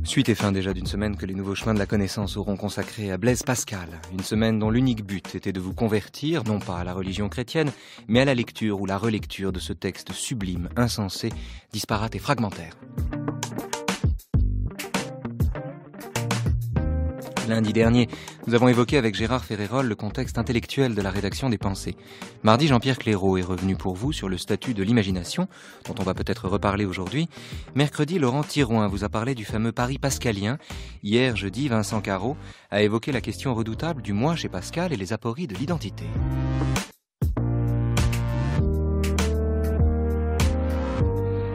Suite et fin déjà d'une semaine que les nouveaux chemins de la connaissance auront consacrée à Blaise Pascal. Une semaine dont l'unique but était de vous convertir, non pas à la religion chrétienne, mais à la lecture ou la relecture de ce texte sublime, insensé, disparate et fragmentaire. Lundi dernier, nous avons évoqué avec Gérard Ferrérol le contexte intellectuel de la rédaction des Pensées. Mardi, Jean-Pierre Clairaut est revenu pour vous sur le statut de l'imagination, dont on va peut-être reparler aujourd'hui. Mercredi, Laurent Thirouin vous a parlé du fameux pari pascalien. Hier, jeudi, Vincent Carreau a évoqué la question redoutable du moi chez Pascal et les apories de l'identité.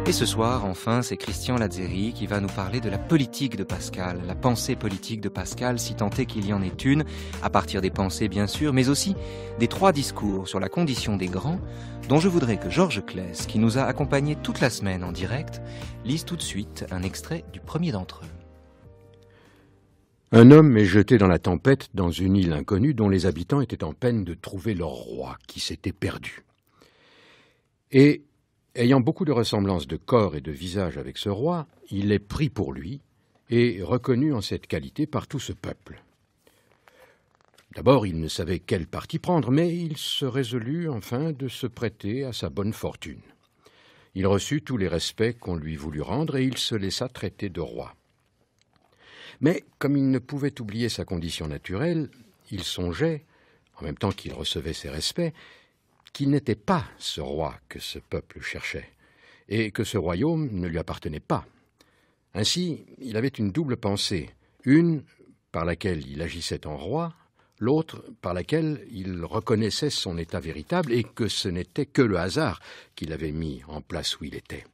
Et ce soir, enfin, c'est Christian Lazzeri qui va nous parler de la politique de Pascal, la pensée politique de Pascal, si tant est qu'il y en ait une, à partir des pensées bien sûr, mais aussi des 3 discours sur la condition des grands, dont je voudrais que Georges Claes, qui nous a accompagnés toute la semaine en direct, lise tout de suite un extrait du premier d'entre eux. Un homme est jeté dans la tempête dans une île inconnue dont les habitants étaient en peine de trouver leur roi qui s'était perdu. Et ayant beaucoup de ressemblances de corps et de visage avec ce roi, il est pris pour lui et reconnu en cette qualité par tout ce peuple. D'abord, il ne savait quel parti prendre, mais il se résolut enfin de se prêter à sa bonne fortune. Il reçut tous les respects qu'on lui voulut rendre et il se laissa traiter de roi. Mais comme il ne pouvait oublier sa condition naturelle, il songeait, en même temps qu'il recevait ses respects, qu'il n'était pas ce roi que ce peuple cherchait, et que ce royaume ne lui appartenait pas. Ainsi, il avait une double pensée, une par laquelle il agissait en roi, l'autre par laquelle il reconnaissait son état véritable et que ce n'était que le hasard qui l'avait mis en place où il était.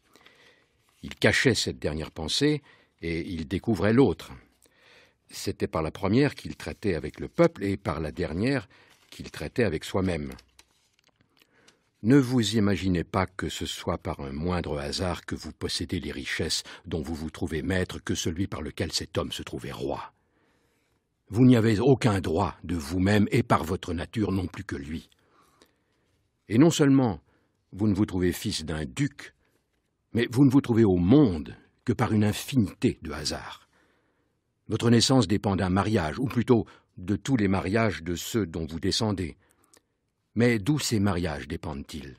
Il cachait cette dernière pensée et il découvrait l'autre. C'était par la première qu'il traitait avec le peuple et par la dernière qu'il traitait avec soi-même. Ne vous imaginez pas que ce soit par un moindre hasard que vous possédez les richesses dont vous vous trouvez maître que celui par lequel cet homme se trouvait roi. Vous n'y avez aucun droit de vous-même et par votre nature non plus que lui. Et non seulement vous ne vous trouvez fils d'un duc, mais vous ne vous trouvez au monde que par une infinité de hasards. Votre naissance dépend d'un mariage, ou plutôt de tous les mariages de ceux dont vous descendez. Mais d'où ces mariages dépendent-ils?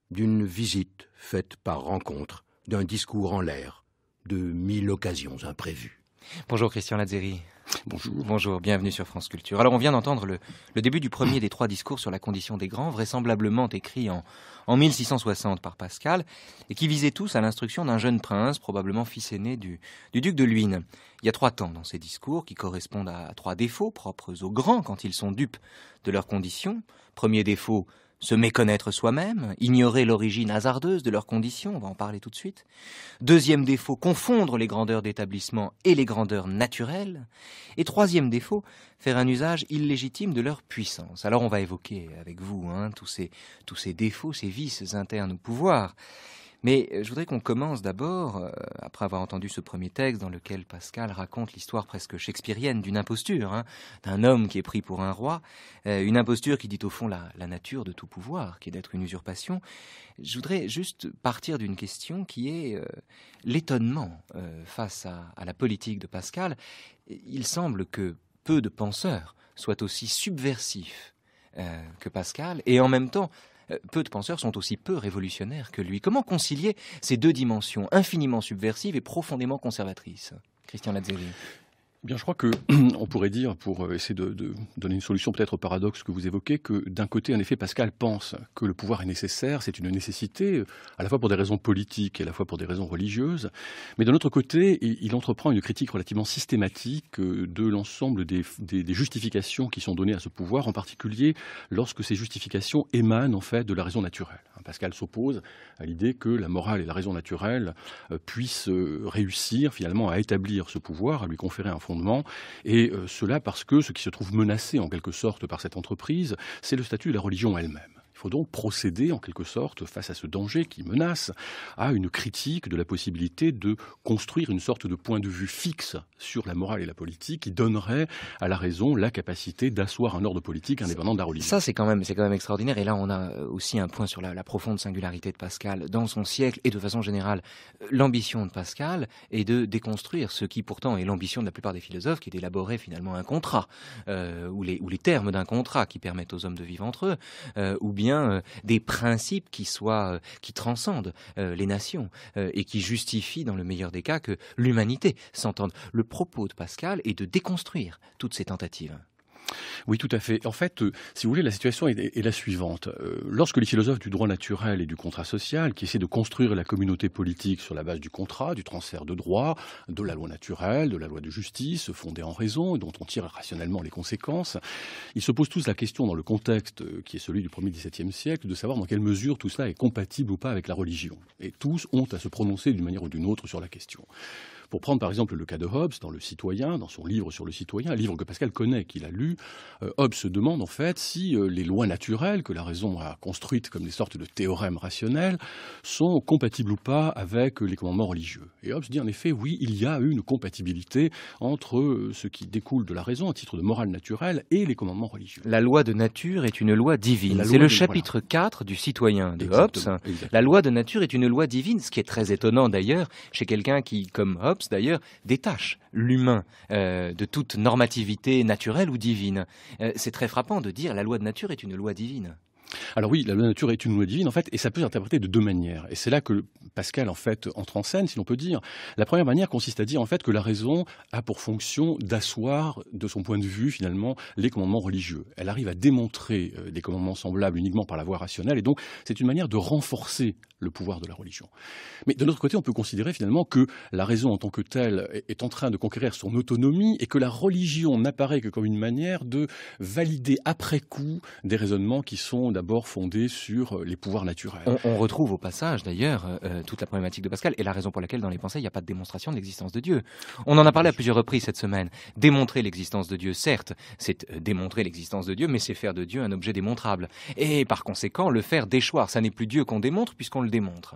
D'une visite faite par rencontre, d'un discours en l'air, de 1000 occasions imprévues. Bonjour Christian Lazzeri. Bonjour. Bonjour, bienvenue sur France Culture. Alors on vient d'entendre le début du premier des 3 discours sur la condition des grands, vraisemblablement écrit en 1660 par Pascal, et qui visaient tous à l'instruction d'un jeune prince, probablement fils aîné du duc de Luynes. Il y a 3 temps dans ces discours qui correspondent à 3 défauts propres aux grands quand ils sont dupes de leurs conditions. Premier défaut, se méconnaître soi-même, ignorer l'origine hasardeuse de leurs conditions, on va en parler tout de suite. Deuxième défaut, confondre les grandeurs d'établissement et les grandeurs naturelles. Et troisième défaut, faire un usage illégitime de leur puissance. Alors on va évoquer avec vous tous ces défauts, ces vices internes au pouvoir. Mais je voudrais qu'on commence d'abord, après avoir entendu ce premier texte dans lequel Pascal raconte l'histoire presque shakespearienne d'une imposture, d'un homme qui est pris pour un roi, une imposture qui dit au fond la nature de tout pouvoir, qui est d'être une usurpation. Je voudrais juste partir d'une question qui est l'étonnement face à la politique de Pascal. Il semble que peu de penseurs soient aussi subversifs que Pascal, et en même temps, peu de penseurs sont aussi peu révolutionnaires que lui. Comment concilier ces 2 dimensions infiniment subversives et profondément conservatrices? Christian Lazzeri. Bien, je crois qu'on pourrait dire, pour essayer de donner une solution peut-être au paradoxe que vous évoquez, que d'un côté, en effet, Pascal pense que le pouvoir est nécessaire, c'est une nécessité, à la fois pour des raisons politiques et à la fois pour des raisons religieuses, mais d'un autre côté, il entreprend une critique relativement systématique de l'ensemble des justifications qui sont données à ce pouvoir, en particulier lorsque ces justifications émanent en fait de la raison naturelle. Pascal s'oppose à l'idée que la morale et la raison naturelle puissent réussir finalement à établir ce pouvoir, à lui conférer un fondement, et cela parce que ce qui se trouve menacé en quelque sorte par cette entreprise, c'est le statut de la religion elle-même, Il faut donc procéder, en quelque sorte, face à ce danger qui menace, à une critique de la possibilité de construire une sorte de point de vue fixe sur la morale et la politique qui donnerait à la raison la capacité d'asseoir un ordre politique indépendant de la religion. Ça, c'est quand même extraordinaire. Et là, on a aussi un point sur la profonde singularité de Pascal dans son siècle et de façon générale. L'ambition de Pascal est de déconstruire ce qui pourtant est l'ambition de la plupart des philosophes, qui est d'élaborer finalement un contrat, ou les termes d'un contrat qui permettent aux hommes de vivre entre eux, ou bien des principes qui transcendent les nations et qui justifient dans le meilleur des cas que l'humanité s'entende. Le propos de Pascal est de déconstruire toutes ces tentatives. Oui, tout à fait. En fait, si vous voulez, la situation est la suivante. Lorsque les philosophes du droit naturel et du contrat social, qui essaient de construire la communauté politique sur la base du contrat, du transfert de droit, de la loi naturelle, de la loi de justice, fondée en raison, et dont on tire rationnellement les conséquences, ils se posent tous la question, dans le contexte qui est celui du 1er XVIIe siècle, de savoir dans quelle mesure tout cela est compatible ou pas avec la religion. Et tous ont à se prononcer d'une manière ou d'une autre sur la question. Pour prendre par exemple le cas de Hobbes dans Le Citoyen, dans son livre sur le citoyen, un livre que Pascal connaît, qu'il a lu, Hobbes se demande en fait si les lois naturelles que la raison a construites comme des sortes de théorèmes rationnels sont compatibles ou pas avec les commandements religieux. Et Hobbes dit en effet oui, il y a une compatibilité entre ce qui découle de la raison à titre de morale naturelle et les commandements religieux. La loi de nature est une loi divine. C'est le chapitre 4 du Citoyen de Hobbes. Exactement. La loi de nature est une loi divine, ce qui est très étonnant d'ailleurs chez quelqu'un qui, comme Hobbes d'ailleurs, détache l'humain de toute normativité naturelle ou divine. C'est très frappant de dire la loi de nature est une loi divine. Alors oui, la loi de nature est une loi divine, en fait, et ça peut s'interpréter de deux manières. Et c'est là que Pascal, en fait, entre en scène, si l'on peut dire. La première manière consiste à dire, en fait, que la raison a pour fonction d'asseoir, de son point de vue, finalement, les commandements religieux. Elle arrive à démontrer des commandements semblables uniquement par la voie rationnelle, et donc c'est une manière de renforcer le pouvoir de la religion. Mais de l'autre côté, on peut considérer, finalement, que la raison en tant que telle est en train de conquérir son autonomie, et que la religion n'apparaît que comme une manière de valider après coup des raisonnements qui sont d'abord fondés sur les pouvoirs naturels. On retrouve au passage d'ailleurs toute la problématique de Pascal et la raison pour laquelle dans les pensées il n'y a pas de démonstration de l'existence de Dieu. On en a parlé à plusieurs reprises cette semaine. Démontrer l'existence de Dieu, certes, c'est démontrer l'existence de Dieu, mais c'est faire de Dieu un objet démontrable. Et par conséquent, le faire déchoir, ça n'est plus Dieu qu'on démontre puisqu'on le démontre.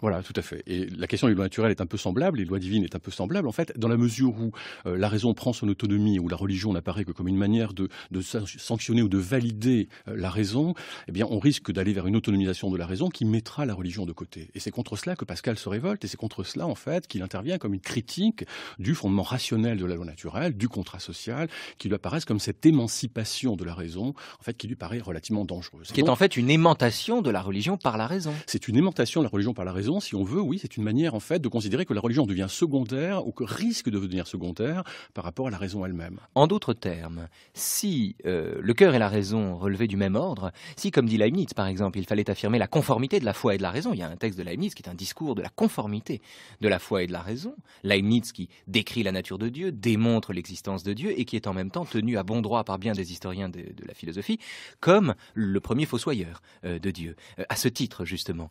Voilà, tout à fait. Et la question des lois naturelles est un peu semblable, les lois divines est un peu semblable, en fait, dans la mesure où la raison prend son autonomie, où la religion n'apparaît que comme une manière de sanctionner ou de valider la raison, eh bien, on risque d'aller vers une autonomisation de la raison qui mettra la religion de côté. Et c'est contre cela que Pascal se révolte, et c'est contre cela, en fait, qu'il intervient comme une critique du fondement rationnel de la loi naturelle, du contrat social, qui lui apparaissent comme cette émancipation de la raison, en fait, qui lui paraît relativement dangereuse. Qui est en fait une aimantation de la religion par la raison. C'est une aimantation de la religion par la raison, si on veut, oui, c'est une manière, en fait, de considérer que la religion devient secondaire, ou que risque de devenir secondaire, par rapport à la raison elle-même. En d'autres termes, si le cœur et la raison relevaient du même ordre, si, comme dit Leibniz, par exemple, il fallait affirmer la conformité de la foi et de la raison. Il y a un texte de Leibniz qui est un discours de la conformité de la foi et de la raison. Leibniz qui décrit la nature de Dieu, démontre l'existence de Dieu et qui est en même temps tenu à bon droit par bien des historiens de la philosophie comme le premier fossoyeur de Dieu. À ce titre, justement,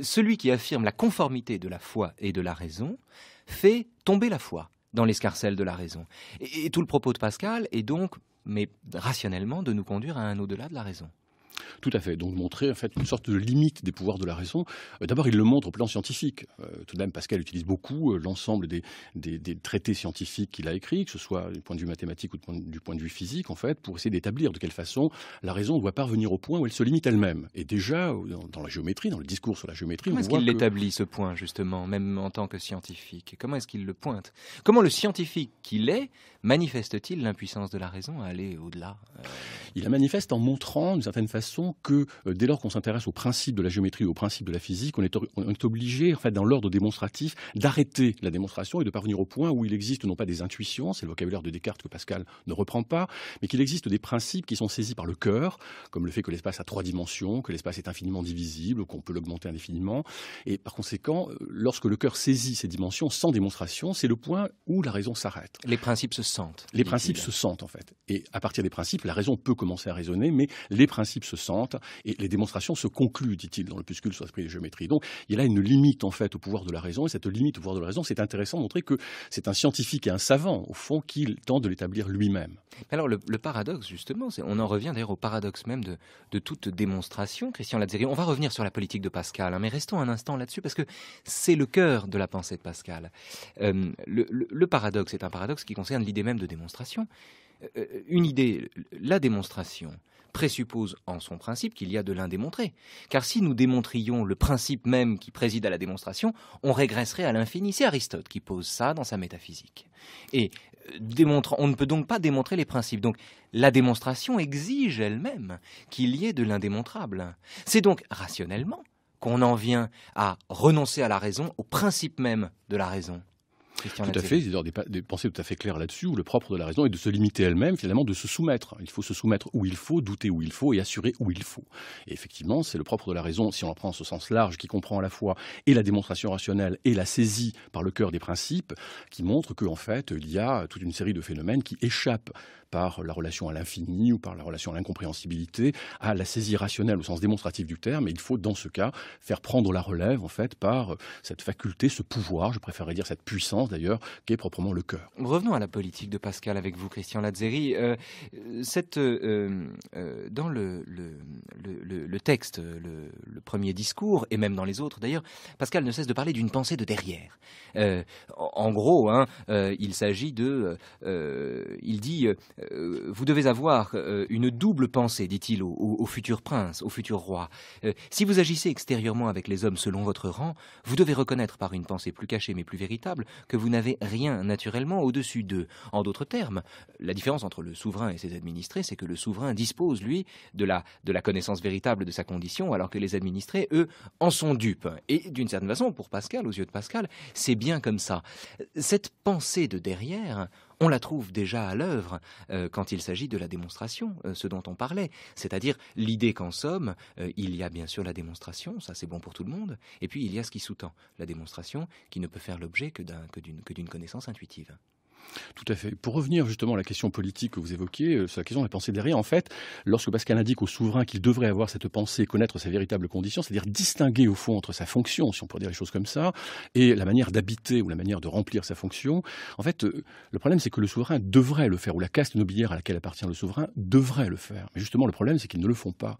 celui qui affirme la conformité de la foi et de la raison fait tomber la foi dans l'escarcelle de la raison. Et tout le propos de Pascal est donc, mais rationnellement, de nous conduire à un au-delà de la raison. Tout à fait. Donc montrer en fait une sorte de limite des pouvoirs de la raison. D'abord, il le montre au plan scientifique. Tout de même, Pascal utilise beaucoup l'ensemble des traités scientifiques qu'il a écrits, que ce soit du point de vue mathématique ou du point de vue physique, en fait, pour essayer d'établir de quelle façon la raison doit parvenir au point où elle se limite elle-même. Et déjà, dans la géométrie, dans le discours sur la géométrie, comment est-ce qu'il l'établit, ce point, justement, même en tant que scientifique? Comment est-ce qu'il le pointe? Comment le scientifique qu'il est manifeste-t-il l'impuissance de la raison à aller au-delà? Il la manifeste en montrant, d'une certaine façon, que dès lors qu'on s'intéresse aux principes de la géométrie, aux principes de la physique, on est obligé, en fait, dans l'ordre démonstratif, d'arrêter la démonstration et de parvenir au point où il existe non pas des intuitions, c'est le vocabulaire de Descartes que Pascal ne reprend pas, mais qu'il existe des principes qui sont saisis par le cœur, comme le fait que l'espace a 3 dimensions, que l'espace est infiniment divisible, qu'on peut l'augmenter indéfiniment. Et par conséquent, lorsque le cœur saisit ces dimensions sans démonstration, c'est le point où la raison s'arrête. Les principes se sentent. Les principes se sentent, en fait. Et à partir des principes, la raison peut commencer à raisonner, mais les principes se sentent et les démonstrations se concluent, dit-il dans l'opuscule sur l'esprit de géométrie. Donc il y a là une limite en fait au pouvoir de la raison, et cette limite au pouvoir de la raison, c'est intéressant de montrer que c'est un scientifique et un savant, au fond, qui tente de l'établir lui-même. Alors le paradoxe, justement, on en revient d'ailleurs au paradoxe même de toute démonstration, Christian Lazzeri. On va revenir sur la politique de Pascal, hein, mais restons un instant là-dessus, parce que c'est le cœur de la pensée de Pascal. Le paradoxe est un paradoxe qui concerne l'idée même de démonstration. Une idée, la démonstration, présuppose en son principe qu'il y a de l'indémontré. Car si nous démontrions le principe même qui préside à la démonstration, on régresserait à l'infini. C'est Aristote qui pose ça dans sa métaphysique. Et on ne peut donc pas démontrer les principes. Donc la démonstration exige elle-même qu'il y ait de l'indémontrable. C'est donc rationnellement qu'on en vient à renoncer à la raison, au principe même de la raison. Tout à fait, il y a des pensées tout à fait claires là-dessus, où le propre de la raison est de se limiter elle-même, finalement, de se soumettre. Il faut se soumettre où il faut, douter où il faut et assurer où il faut. Et effectivement, c'est le propre de la raison, si on en prend ce sens large, qui comprend à la fois et la démonstration rationnelle et la saisie par le cœur des principes, qui montre qu'en fait, il y a toute une série de phénomènes qui échappent par la relation à l'infini ou par la relation à l'incompréhensibilité, à la saisie rationnelle au sens démonstratif du terme. Et il faut, dans ce cas, faire prendre la relève, en fait, par cette faculté, ce pouvoir, je préférerais dire cette puissance, d'ailleurs, qui est proprement le cœur. Revenons à la politique de Pascal avec vous, Christian Lazzeri. Dans le texte, le premier discours, et même dans les autres d'ailleurs, Pascal ne cesse de parler d'une pensée de derrière. En gros, il s'agit de... il dit... vous devez avoir une double pensée, dit-il au futur prince, au futur roi. Si vous agissez extérieurement avec les hommes selon votre rang, vous devez reconnaître par une pensée plus cachée mais plus véritable que vous n'avez rien naturellement au-dessus d'eux. En d'autres termes, la différence entre le souverain et ses administrés, c'est que le souverain dispose, lui, de la connaissance véritable de sa condition, alors que les administrés, eux, en sont dupes. Et d'une certaine façon, pour Pascal, aux yeux de Pascal, c'est bien comme ça. Cette pensée de derrière, on la trouve déjà à l'œuvre quand il s'agit de la démonstration, ce dont on parlait. C'est-à-dire l'idée qu'en somme, il y a bien sûr la démonstration, ça c'est bon pour tout le monde, et puis il y a ce qui sous-tend la démonstration qui ne peut faire l'objet que d'une connaissance intuitive. Tout à fait. Pour revenir justement à la question politique que vous évoquiez, sur la question de la pensée derrière, en fait, lorsque Pascal indique au souverain qu'il devrait avoir cette pensée, connaître sa véritable condition, c'est-à-dire distinguer au fond entre sa fonction, si on peut dire les choses comme ça, et la manière d'habiter ou la manière de remplir sa fonction, en fait, le problème c'est que le souverain devrait le faire, ou la caste nobiliaire à laquelle appartient le souverain devrait le faire. Mais justement, le problème c'est qu'ils ne le font pas.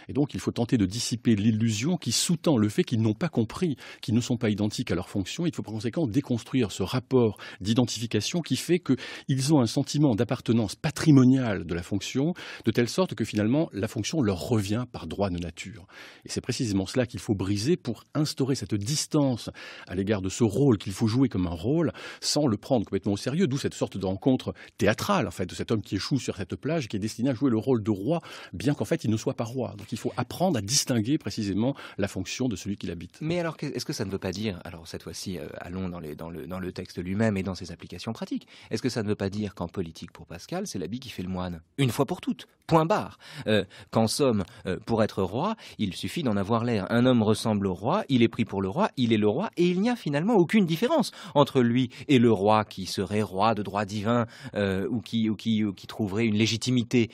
Et donc, il faut tenter de dissiper l'illusion qui sous-tend le fait qu'ils n'ont pas compris, qu'ils ne sont pas identiques à leur fonction. Il faut par conséquent déconstruire ce rapport d'identification qui fait qu'ils ont un sentiment d'appartenance patrimoniale de la fonction, de telle sorte que finalement la fonction leur revient par droit de nature. Et c'est précisément cela qu'il faut briser pour instaurer cette distance à l'égard de ce rôle qu'il faut jouer comme un rôle, sans le prendre complètement au sérieux, d'où cette sorte de rencontre théâtrale en fait, de cet homme qui échoue sur cette plage, qui est destiné à jouer le rôle de roi, bien qu'en fait il ne soit pas roi. Donc il faut apprendre à distinguer précisément la fonction de celui qui l'habite. Mais alors, est-ce que ça ne veut pas dire, alors cette fois-ci, allons dans le texte lui-même et dans ses applications pratiques, est-ce que ça ne veut pas dire qu'en politique, pour Pascal, c'est l'habit qui fait le moine, une fois pour toutes, point barre, qu'en somme, pour être roi, il suffit d'en avoir l'air. Un homme ressemble au roi, il est pris pour le roi, il est le roi, et il n'y a finalement aucune différence entre lui et le roi qui serait roi de droit divin, ou qui trouverait une légitimité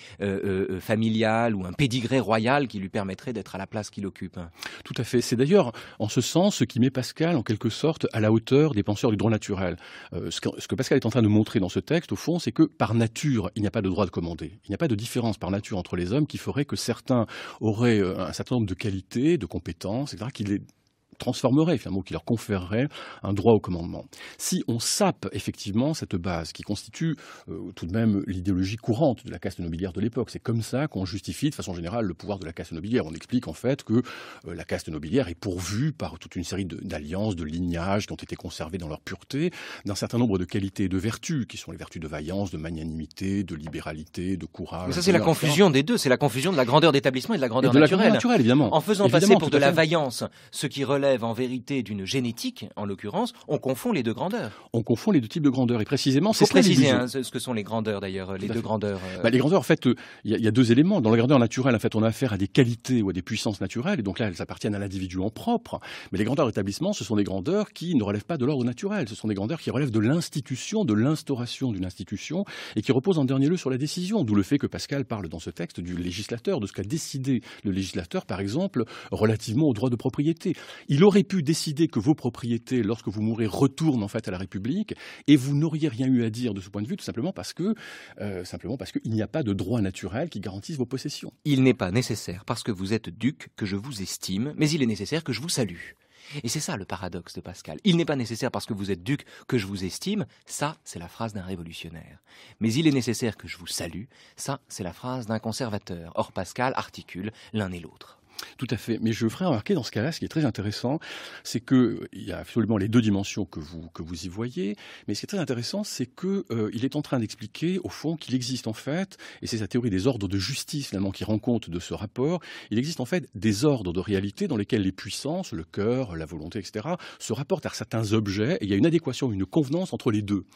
familiale ou un pédigré royal qui lui permettrait d'être à la place qu'il occupe. Tout à fait. C'est d'ailleurs en ce sens ce qui met Pascal en quelque sorte à la hauteur des penseurs du droit naturel. Ce que Pascal est en train de montrer dans ce texte, au fond, c'est que par nature, il n'y a pas de droit de commander. Il n'y a pas de différence par nature entre les hommes qui ferait que certains auraient un certain nombre de qualités, de compétences, etc., qui les transformerait finalement, qui leur conférerait un droit au commandement. Si on sape effectivement cette base qui constitue tout de même l'idéologie courante de la caste nobiliaire de l'époque, c'est comme ça qu'on justifie de façon générale le pouvoir de la caste nobiliaire. On explique en fait que la caste nobiliaire est pourvue par toute une série d'alliances, de lignages qui ont été conservés dans leur pureté, d'un certain nombre de qualités et de vertus, qui sont les vertus de vaillance, de magnanimité, de libéralité, de courage. Mais ça c'est la confusion des deux, c'est la confusion de la grandeur d'établissement et de la grandeur naturelle. Évidemment. En faisant passer pour de la vaillance ce qui relève relève en vérité d'une génétique, en l'occurrence, on confond les deux grandeurs. On confond les deux types de grandeurs, et précisément, c'est ça préciser l'illusion. Ce que sont les grandeurs d'ailleurs, les deux grandeurs. Les grandeurs, en fait, il y a deux éléments. Dans la grandeur naturelle, en fait, on a affaire à des qualités ou à des puissances naturelles, et donc là, elles appartiennent à l'individu en propre. Mais les grandeurs d'établissement, ce sont des grandeurs qui ne relèvent pas de l'ordre naturel. Ce sont des grandeurs qui relèvent de l'institution, de l'instauration d'une institution, et qui reposent en dernier lieu sur la décision. D'où le fait que Pascal parle dans ce texte du législateur, de ce qu'a décidé le législateur, par exemple, relativement au droit de propriété. Il aurait pu décider que vos propriétés, lorsque vous mourrez, retournent en fait à la République, et vous n'auriez rien eu à dire de ce point de vue, tout simplement parce qu'il n'y a pas de droit naturel qui garantisse vos possessions. Il n'est pas nécessaire, parce que vous êtes duc, que je vous estime, mais il est nécessaire que je vous salue. Et c'est ça le paradoxe de Pascal. Il n'est pas nécessaire parce que vous êtes duc que je vous estime, ça c'est la phrase d'un révolutionnaire. Mais il est nécessaire que je vous salue, ça c'est la phrase d'un conservateur. Or Pascal articule l'un et l'autre. Tout à fait. Mais je ferai remarquer dans ce cas-là, ce qui est très intéressant, c'est qu'il y a absolument les deux dimensions que vous y voyez. Mais ce qui est très intéressant, c'est qu'il est en train d'expliquer, au fond, qu'il existe en fait, et c'est sa théorie des ordres de justice finalement qui rend compte de ce rapport, il existe en fait des ordres de réalité dans lesquels les puissances, le cœur, la volonté, etc., se rapportent à certains objets, et il y a une adéquation, une convenance entre les deux.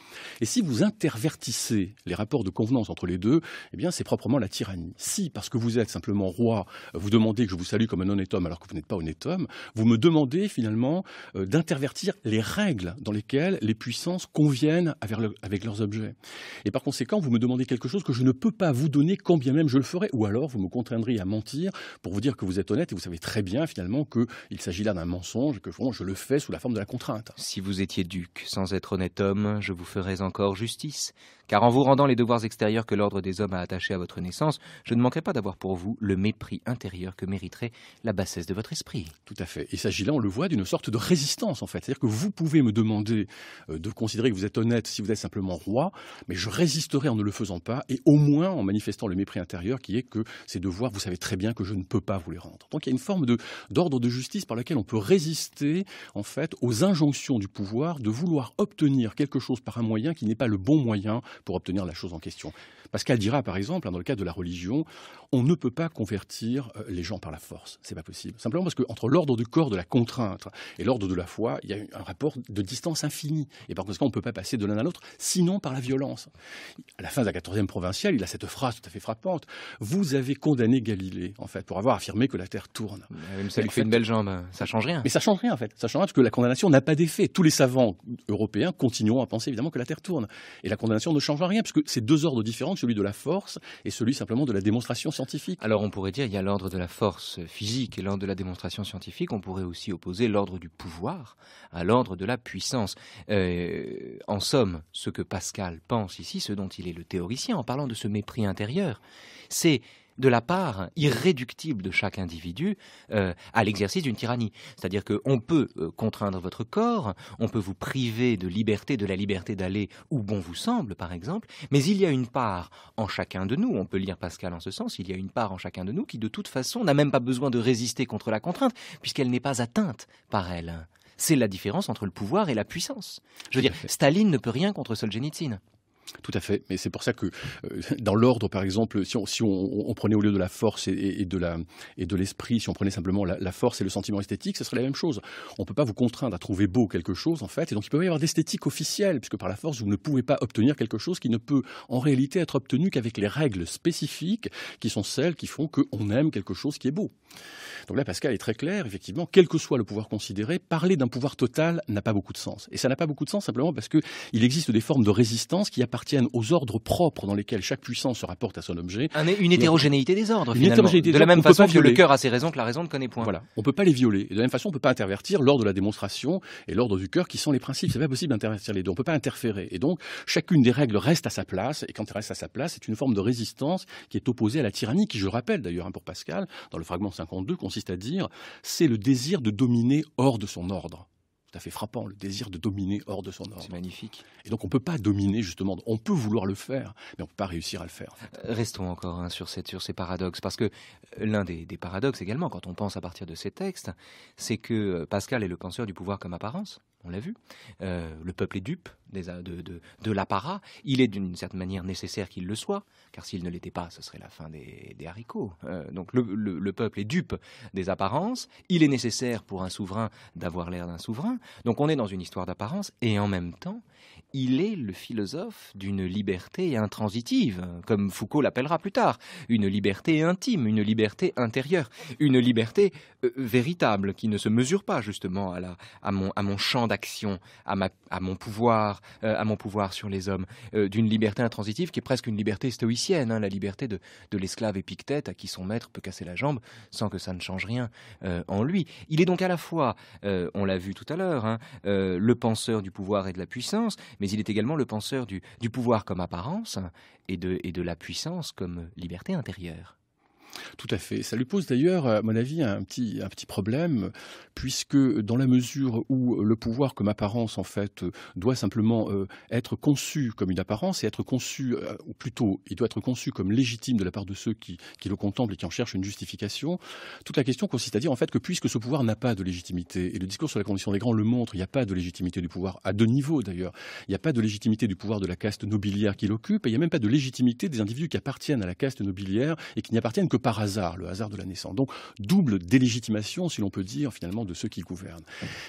Et si vous intervertissez les rapports de convenance entre les deux, eh bien c'est proprement la tyrannie. Si, parce que vous êtes simplement roi, vous demandez que je vous salue comme un honnête homme alors que vous n'êtes pas honnête homme, vous me demandez finalement d'intervertir les règles dans lesquelles les puissances conviennent avec leurs objets. Et par conséquent, vous me demandez quelque chose que je ne peux pas vous donner quand bien même je le ferai, ou alors vous me contraindriez à mentir pour vous dire que vous êtes honnête, et vous savez très bien finalement qu'il s'agit là d'un mensonge et que je le fais sous la forme de la contrainte. Si vous étiez duc sans être honnête homme, je vous ferais encore justice, car en vous rendant les devoirs extérieurs que l'ordre des hommes a attachés à votre naissance, je ne manquerai pas d'avoir pour vous le mépris intérieur que mériterait la bassesse de votre esprit. Tout à fait. Il s'agit là, on le voit, d'une sorte de résistance en fait. C'est-à-dire que vous pouvez me demander de considérer que vous êtes honnête si vous êtes simplement roi, mais je résisterai en ne le faisant pas, et au moins en manifestant le mépris intérieur qui est que ces devoirs, vous savez très bien que je ne peux pas vous les rendre. Donc il y a une forme d'ordre de justice par laquelle on peut résister en fait aux injonctions du pouvoir de vouloir obtenir quelque chose par un moyen qui n'est pas le bon moyen pour obtenir la chose en question. Pascal dira par exemple, dans le cadre de la religion, on ne peut pas convertir les gens par la force. C'est pas possible. Simplement parce qu'entre l'ordre du corps de la contrainte et l'ordre de la foi, il y a un rapport de distance infinie. Et par conséquent, on ne peut pas passer de l'un à l'autre, sinon par la violence. À la fin de la 14e provinciale, il a cette phrase tout à fait frappante. Vous avez condamné Galilée, en fait, pour avoir affirmé que la Terre tourne. Mais ça lui fait une belle jambe. Ça change rien. Mais ça change rien, en fait. Ça change rien parce que la condamnation n'a pas d'effet. Tous les savants européens continueront à penser, évidemment, que la Terre tourne. Et la condamnation ne change rien, puisque c'est deux ordres différents, celui de la force et celui simplement de la démonstration scientifique. Alors on pourrait dire il y a l'ordre de la force physique et l'ordre de la démonstration scientifique. On pourrait aussi opposer l'ordre du pouvoir à l'ordre de la puissance. En somme, ce que Pascal pense ici, ce dont il est le théoricien en parlant de ce mépris intérieur, c'est de la part irréductible de chaque individu à l'exercice d'une tyrannie. C'est-à-dire qu'on peut contraindre votre corps, on peut vous priver de la liberté d'aller où bon vous semble, par exemple, mais il y a une part en chacun de nous, on peut lire Pascal en ce sens, il y a une part en chacun de nous qui, de toute façon, n'a même pas besoin de résister contre la contrainte, puisqu'elle n'est pas atteinte par elle. C'est la différence entre le pouvoir et la puissance. Je veux dire, Staline ne peut rien contre Solzhenitsyn. Tout à fait, mais c'est pour ça que dans l'ordre, par exemple, si on prenait au lieu de la force et de l'esprit, si on prenait simplement la force et le sentiment esthétique, ce serait la même chose. On ne peut pas vous contraindre à trouver beau quelque chose, en fait, et donc il peut y avoir d'esthétique officielle, puisque par la force, vous ne pouvez pas obtenir quelque chose qui ne peut en réalité être obtenu qu'avec les règles spécifiques qui sont celles qui font qu'on aime quelque chose qui est beau. Donc là, Pascal est très clair, effectivement, quel que soit le pouvoir considéré, parler d'un pouvoir total n'a pas beaucoup de sens. Et ça n'a pas beaucoup de sens simplement parce qu'il existe des formes de résistance qui appartiennent aux ordres propres dans lesquels chaque puissance se rapporte à son objet. Une hétérogénéité des ordres, finalement. De la même façon que le cœur a ses raisons, que la raison ne connaît point. Voilà, on ne peut pas les violer. Et de la même façon, on ne peut pas intervertir l'ordre de la démonstration et l'ordre du cœur qui sont les principes. C'est pas possible d'intervertir les deux. On ne peut pas interférer. Et donc, chacune des règles reste à sa place. Et quand elle reste à sa place, c'est une forme de résistance qui est opposée à la tyrannie, qui, je rappelle d'ailleurs, pour Pascal, dans le fragment 52, consiste à dire c'est le désir de dominer hors de son ordre. Tout à fait frappant, le désir de dominer hors de son ordre. C'est magnifique. Et donc on ne peut pas dominer, justement. On peut vouloir le faire, mais on ne peut pas réussir à le faire. En fait. Restons encore sur ces paradoxes, parce que l'un des paradoxes également, quand on pense à partir de ces textes, c'est que Pascal est le penseur du pouvoir comme apparence. on l'a vu. Le peuple est dupe de l'apparat. Il est d'une certaine manière nécessaire qu'il le soit, car s'il ne l'était pas, ce serait la fin des haricots. Donc le peuple est dupe des apparences. Il est nécessaire pour un souverain d'avoir l'air d'un souverain. Donc on est dans une histoire d'apparence, et en même temps, il est le philosophe d'une liberté intransitive, comme Foucault l'appellera plus tard, une liberté intime, une liberté intérieure, une liberté véritable, qui ne se mesure pas justement à mon champ d'action, à mon pouvoir sur les hommes, d'une liberté intransitive qui est presque une liberté stoïcienne, la liberté de l'esclave Épictète à qui son maître peut casser la jambe sans que ça ne change rien en lui. Il est donc à la fois, on l'a vu tout à l'heure, le penseur du pouvoir et de la puissance, mais il est également le penseur du pouvoir comme apparence et de la puissance comme liberté intérieure. Tout à fait. Ça lui pose d'ailleurs, à mon avis, un petit problème, puisque dans la mesure où le pouvoir comme apparence, en fait, doit simplement être conçu comme une apparence et être conçu, ou plutôt, il doit être conçu comme légitime de la part de ceux qui le contemplent et qui en cherchent une justification, toute la question consiste à dire, en fait, que puisque ce pouvoir n'a pas de légitimité, et le discours sur la condition des grands le montre, il n'y a pas de légitimité du pouvoir, à deux niveaux d'ailleurs, il n'y a pas de légitimité du pouvoir de la caste nobiliaire qui l'occupe, et il n'y a même pas de légitimité des individus qui appartiennent à la caste nobiliaire et qui n'y appartiennent que par hasard, le hasard de la naissance. Donc, double délégitimation, si l'on peut dire, finalement, de ceux qui gouvernent.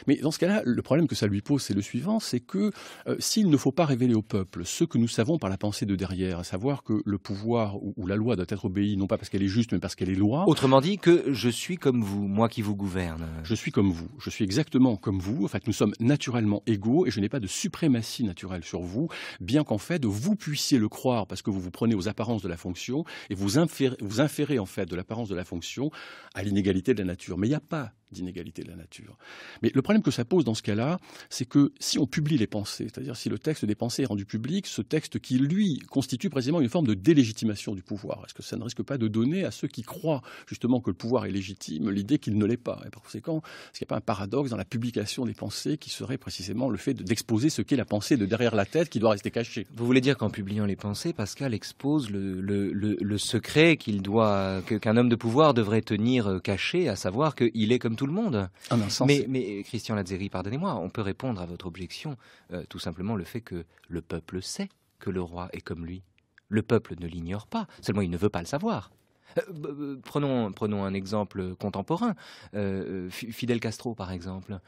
Mais dans ce cas-là, le problème que ça lui pose, c'est le suivant, c'est que s'il ne faut pas révéler au peuple ce que nous savons par la pensée de derrière, à savoir que le pouvoir ou la loi doit être obéie, non pas parce qu'elle est juste, mais parce qu'elle est loi. Autrement dit, que je suis comme vous, moi qui vous gouverne. Je suis comme vous, je suis exactement comme vous. En fait, nous sommes naturellement égaux et je n'ai pas de suprématie naturelle sur vous, bien qu'en fait, vous puissiez le croire parce que vous vous prenez aux apparences de la fonction et vous inférez en fait de l'apparence de la fonction à l'inégalité de la nature. Mais il n'y a pas d'inégalité de la nature. Mais le problème que ça pose dans ce cas-là, c'est que si on publie les pensées, c'est-à-dire si le texte des pensées est rendu public, ce texte qui, lui, constitue précisément une forme de délégitimation du pouvoir, est-ce que ça ne risque pas de donner à ceux qui croient justement que le pouvoir est légitime l'idée qu'il ne l'est pas? Et par conséquent, est-ce qu'il n'y a pas un paradoxe dans la publication des pensées qui serait précisément le fait d'exposer ce qu'est la pensée de derrière la tête qui doit rester cachée? Vous voulez dire qu'en publiant les pensées, Pascal expose le secret qu'un homme de pouvoir devrait tenir caché, à savoir qu'il est comme tout le monde. Mais Christian Lazzeri, pardonnez-moi, on peut répondre à votre objection tout simplement le fait que le peuple sait que le roi est comme lui. Le peuple ne l'ignore pas, seulement il ne veut pas le savoir. Prenons un exemple contemporain. Fidel Castro, par exemple.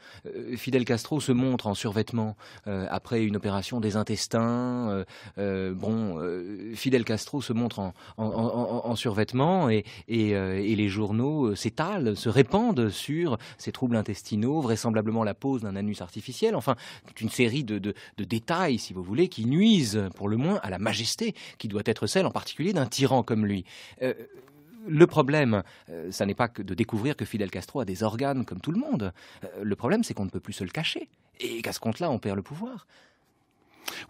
Fidel Castro se montre en survêtement après une opération des intestins. Fidel Castro se montre en survêtement et les journaux s'étalent, se répandent sur ses troubles intestinaux, vraisemblablement la pose d'un anus artificiel. Enfin, toute une série de détails, si vous voulez, qui nuisent pour le moins à la majesté qui doit être celle en particulier d'un tyran comme lui. Le problème, ça n'est pas que de découvrir que Fidel Castro a des organes comme tout le monde. Le problème, c'est qu'on ne peut plus se le cacher. Et qu'à ce compte-là, on perd le pouvoir.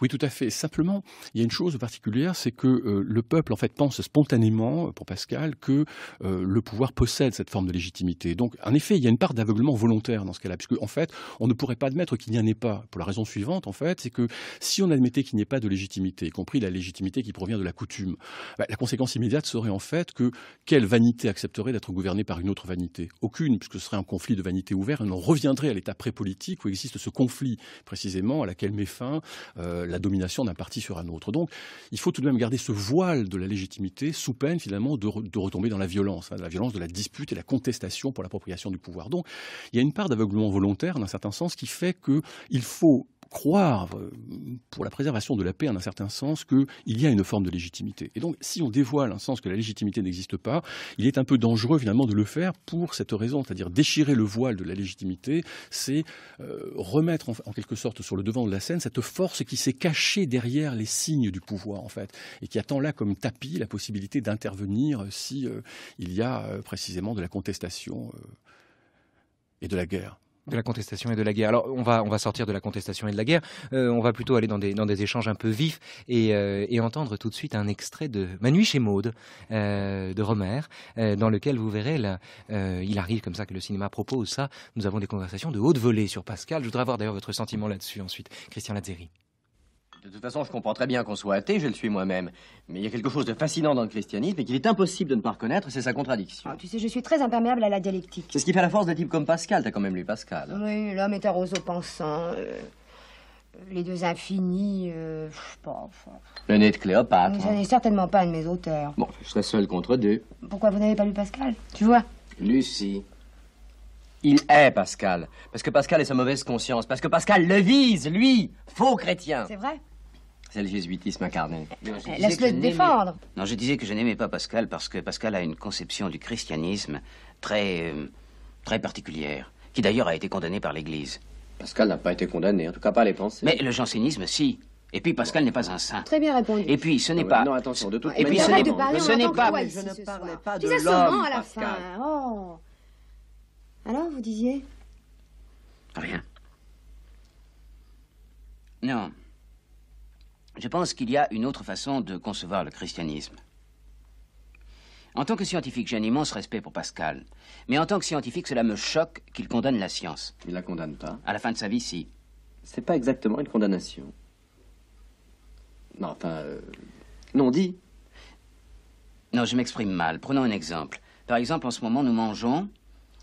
Oui, tout à fait. Simplement, il y a une chose particulière, c'est que le peuple, en fait, pense spontanément, pour Pascal, que le pouvoir possède cette forme de légitimité. Donc, en effet, il y a une part d'aveuglement volontaire dans ce cas-là, puisque, en fait, on ne pourrait pas admettre qu'il n'y en ait pas. Pour la raison suivante, en fait, c'est que si on admettait qu'il n'y ait pas de légitimité, y compris la légitimité qui provient de la coutume, la conséquence immédiate serait, en fait, que quelle vanité accepterait d'être gouvernée par une autre vanité? Aucune, puisque ce serait un conflit de vanité ouvert, et on reviendrait à l'état pré-politique où existe ce conflit, précisément, à laquelle met fin la domination d'un parti sur un autre. Donc, il faut tout de même garder ce voile de la légitimité sous peine, finalement, de retomber dans la violence de la dispute et la contestation pour l'appropriation du pouvoir. Donc, il y a une part d'aveuglement volontaire, d'un certain sens, qui fait qu'il faut croire, pour la préservation de la paix, en un certain sens, qu'il y a une forme de légitimité. Et donc, si on dévoile un sens que la légitimité n'existe pas, il est un peu dangereux, finalement, de le faire pour cette raison, c'est-à-dire déchirer le voile de la légitimité, c'est remettre, en quelque sorte, sur le devant de la scène, cette force qui s'est cachée derrière les signes du pouvoir, en fait, et qui attend là, comme tapis, la possibilité d'intervenir si il y a précisément de la contestation et de la guerre. De la contestation et de la guerre. Alors, on va sortir de la contestation et de la guerre. On va plutôt aller dans des échanges un peu vifs et entendre tout de suite un extrait de Ma nuit chez Maud de Rohmer, dans lequel vous verrez, il arrive comme ça que le cinéma propose ça. Nous avons des conversations de haute volée sur Pascal. Je voudrais avoir d'ailleurs votre sentiment là-dessus ensuite. Christian Lazzeri. De toute façon, je comprends très bien qu'on soit athée, je le suis moi-même. Mais il y a quelque chose de fascinant dans le christianisme et qu'il est impossible de ne pas reconnaître, c'est sa contradiction. Ah, tu sais, je suis très imperméable à la dialectique. C'est ce qui fait la force de types comme Pascal, t'as quand même lu Pascal. Oui, l'homme est un roseau pensant. Les deux infinis, je sais pas. Enfin... Le nez de Cléopâtre. Ça n'est certainement pas un de mes auteurs. Bon, je serais seul contre deux. Pourquoi vous n'avez pas lu Pascal? Tu vois? Lucie. Il est Pascal. Parce que Pascal est sa mauvaise conscience. Parce que Pascal le vise, lui, faux chrétien. C'est vrai? C'est le jésuitisme incarné. Laisse-le te défendre. Non, je disais que je n'aimais pas Pascal parce que Pascal a une conception du christianisme très particulière, qui d'ailleurs a été condamnée par l'Église. Pascal n'a pas été condamné, en tout cas pas les pensées. Mais le jansénisme, si. Et puis Pascal n'est pas un saint. Très bien répondu. Et puis ce n'est Non, pas... Non, attention, de toute Et puis manière... ce Arrête n'est de parler, ce on n'est entend pas... que toi Je ici ne ce parlais soir. pas Tu de disais seulement l'homme, à la Pascal. fin. Oh. Alors, vous disiez? Rien. Non. Je pense qu'il y a une autre façon de concevoir le christianisme. En tant que scientifique, j'ai un immense respect pour Pascal. Mais en tant que scientifique, cela me choque qu'il condamne la science. Il la condamne pas. À la fin de sa vie, si. C'est pas exactement une condamnation. Non, enfin... Non, dit. Non, je m'exprime mal. Prenons un exemple. Par exemple, en ce moment, nous mangeons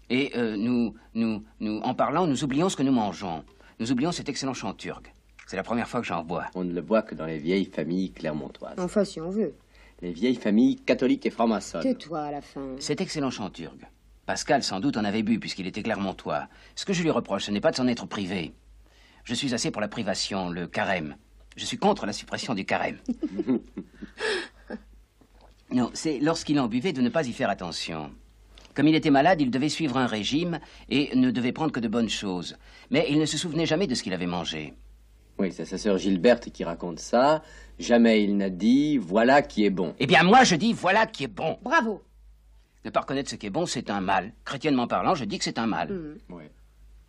et en parlant, nous oublions ce que nous mangeons. Nous oublions cet excellent chant turc. C'est la première fois que j'en bois. On ne le voit que dans les vieilles familles clermontoises. Enfin, si on veut. Les vieilles familles catholiques et francs-maçonnes. Tais-toi à la fin. Cet excellent chant turc. Pascal, sans doute, en avait bu, puisqu'il était clermontois. Ce que je lui reproche, ce n'est pas de s'en être privé. Je suis assez pour la privation, le carême. Je suis contre la suppression du carême. Non, c'est lorsqu'il en buvait de ne pas y faire attention. Comme il était malade, il devait suivre un régime et ne devait prendre que de bonnes choses. Mais il ne se souvenait jamais de ce qu'il avait mangé. Oui, c'est sa sœur Gilberte qui raconte ça. Jamais il n'a dit « voilà qui est bon ». Eh bien, moi, je dis « voilà qui est bon ». Bravo. Ne pas reconnaître ce qui est bon, c'est un mal. Chrétiennement parlant, je dis que c'est un mal. Oui.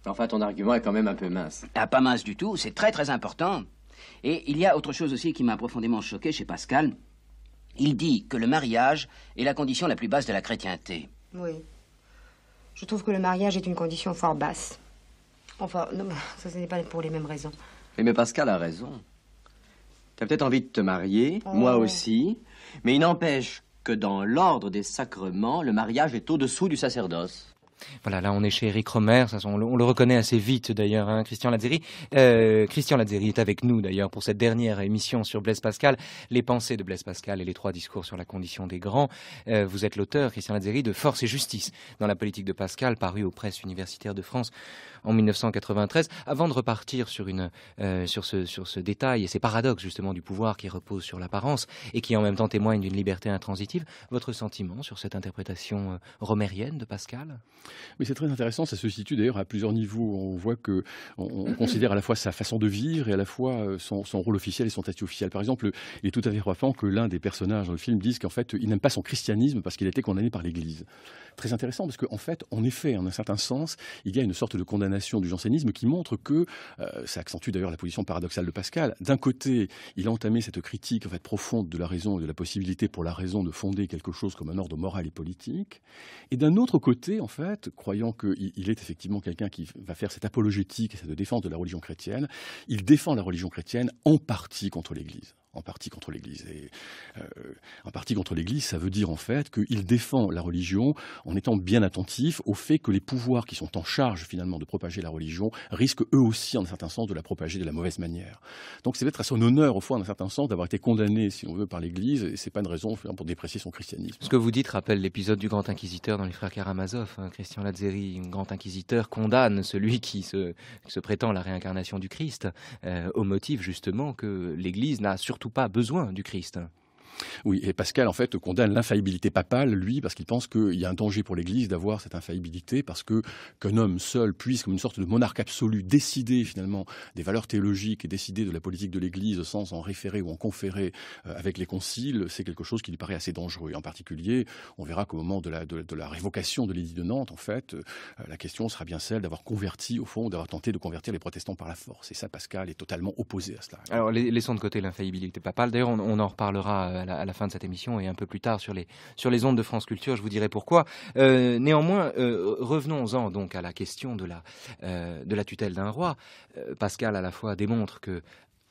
Enfin, ton argument est quand même un peu mince. Ah, pas mince du tout, c'est très très important. Et il y a autre chose aussi qui m'a profondément choqué chez Pascal. Il dit que le mariage est la condition la plus basse de la chrétienté. Oui. Je trouve que le mariage est une condition fort basse. Enfin, non, ça, ce n'est pas pour les mêmes raisons. Oui, mais Pascal a raison. Tu as peut-être envie de te marier, Oh. moi aussi, mais il n'empêche que dans l'ordre des sacrements, le mariage est au-dessous du sacerdoce. Voilà, là on est chez Éric Romer, ça, on le reconnaît assez vite d'ailleurs, hein, Christian Lazzeri. Christian Lazzeri est avec nous d'ailleurs pour cette dernière émission sur Blaise Pascal, les pensées de Blaise Pascal et les 3 discours sur la condition des grands. Vous êtes l'auteur, Christian Lazzeri, de Force et Justice dans la politique de Pascal, paru aux presses universitaires de France en 1993. Avant de repartir sur ce détail et ces paradoxes justement du pouvoir qui repose sur l'apparence et qui en même temps témoigne d'une liberté intransitive, votre sentiment sur cette interprétation romérienne de Pascal ? Mais c'est très intéressant, ça se situe d'ailleurs à plusieurs niveaux. On voit que on considère à la fois sa façon de vivre et à la fois son rôle officiel et son statut officiel. Par exemple, il est tout à fait frappant que l'un des personnages dans le film dise qu'en fait, il n'aime pas son christianisme parce qu'il a été condamné par l'Église. Très intéressant parce qu'en fait, en effet, en un certain sens, il y a une sorte de condamnation du jansénisme qui montre que, ça accentue d'ailleurs la position paradoxale de Pascal, d'un côté, il a entamé cette critique en fait profonde de la raison et de la possibilité pour la raison de fonder quelque chose comme un ordre moral et politique, et d'un autre côté, en fait, croyant qu'il est effectivement quelqu'un qui va faire cette apologétique et cette défense de la religion chrétienne, il défend la religion chrétienne en partie contre l'Église. En partie contre l'Église. Et en partie contre l'Église, ça veut dire en fait qu'il défend la religion en étant bien attentif au fait que les pouvoirs qui sont en charge finalement de propager la religion risquent eux aussi en un certain sens de la propager de la mauvaise manière. Donc c'est peut-être à son honneur au fond en un certain sens d'avoir été condamné, si on veut, par l'Église, et c'est pas une raison pour déprécier son christianisme. Ce que vous dites rappelle l'épisode du Grand Inquisiteur dans les Frères Karamazov. Hein. Christian Lazzeri, un Grand Inquisiteur, condamne celui qui se prétend la réincarnation du Christ, au motif justement que l'Église n'a surtout pas besoin du Christ. Oui, et Pascal, en fait, condamne l'infaillibilité papale, lui, parce qu'il pense qu'il y a un danger pour l'Église d'avoir cette infaillibilité, parce qu'un homme seul puisse, comme une sorte de monarque absolu, décider finalement des valeurs théologiques et décider de la politique de l'Église sans en référer ou en conférer avec les conciles, c'est quelque chose qui lui paraît assez dangereux. Et en particulier, on verra qu'au moment de la révocation de l'édit de Nantes, en fait, la question sera bien celle d'avoir converti, au fond, d'avoir tenté de convertir les protestants par la force. Et ça, Pascal est totalement opposé à cela. Alors, laissons de côté l'infaillibilité papale. D'ailleurs, on en reparlera à la fin de cette émission et un peu plus tard sur les ondes de France Culture, je vous dirai pourquoi. Néanmoins, revenons-en donc à la question de la tutelle d'un roi. Pascal à la fois démontre que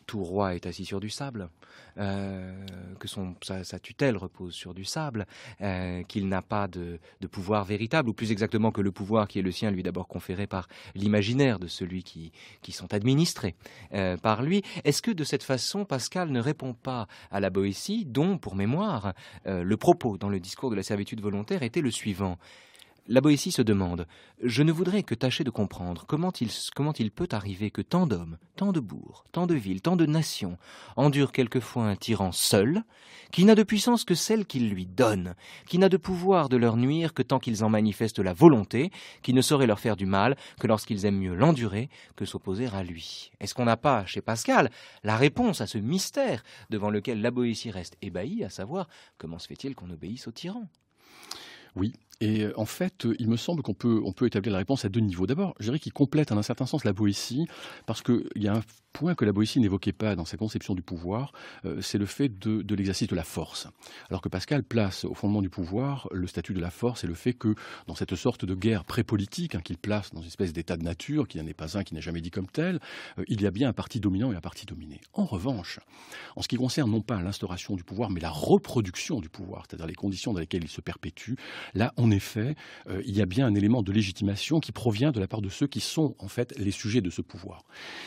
tout roi est assis sur du sable, que sa tutelle repose sur du sable, qu'il n'a pas de pouvoir véritable, ou plus exactement que le pouvoir qui est le sien lui est d'abord conféré par l'imaginaire de celui qui sont administrés par lui. Est-ce que de cette façon, Pascal ne répond pas à la Boétie, dont, pour mémoire, le propos dans le discours de la servitude volontaire était le suivant? La Boétie se demande « Je ne voudrais que tâcher de comprendre comment il peut arriver que tant d'hommes, tant de bourgs, tant de villes, tant de nations endurent quelquefois un tyran seul, qui n'a de puissance que celle qu'il lui donne, qui n'a de pouvoir de leur nuire que tant qu'ils en manifestent la volonté, qui ne saurait leur faire du mal que lorsqu'ils aiment mieux l'endurer que s'opposer à lui. » Est-ce qu'on n'a pas, chez Pascal, la réponse à ce mystère devant lequel la Boétie reste ébahie, à savoir comment se fait-il qu'on obéisse au tyran? Oui. Et en fait, il me semble qu'on peut établir la réponse à 2 niveaux. D'abord, je dirais qu'il complète en un certain sens la Boétie, parce qu'il y a un point que la Boétie n'évoquait pas dans sa conception du pouvoir, c'est le fait de l'exercice de la force. Alors que Pascal place au fondement du pouvoir le statut de la force et le fait que, dans cette sorte de guerre pré-politique, qu'il place dans une espèce d'état de nature, qui n'en est pas un, qui n'a jamais dit comme tel, il y a bien un parti dominant et un parti dominé. En revanche, en ce qui concerne non pas l'instauration du pouvoir, mais la reproduction du pouvoir, c'est-à-dire les conditions dans lesquelles il se perpétue, là, en effet, il y a bien un élément de légitimation qui provient de la part de ceux qui sont, en fait, les sujets de ce pouvoir.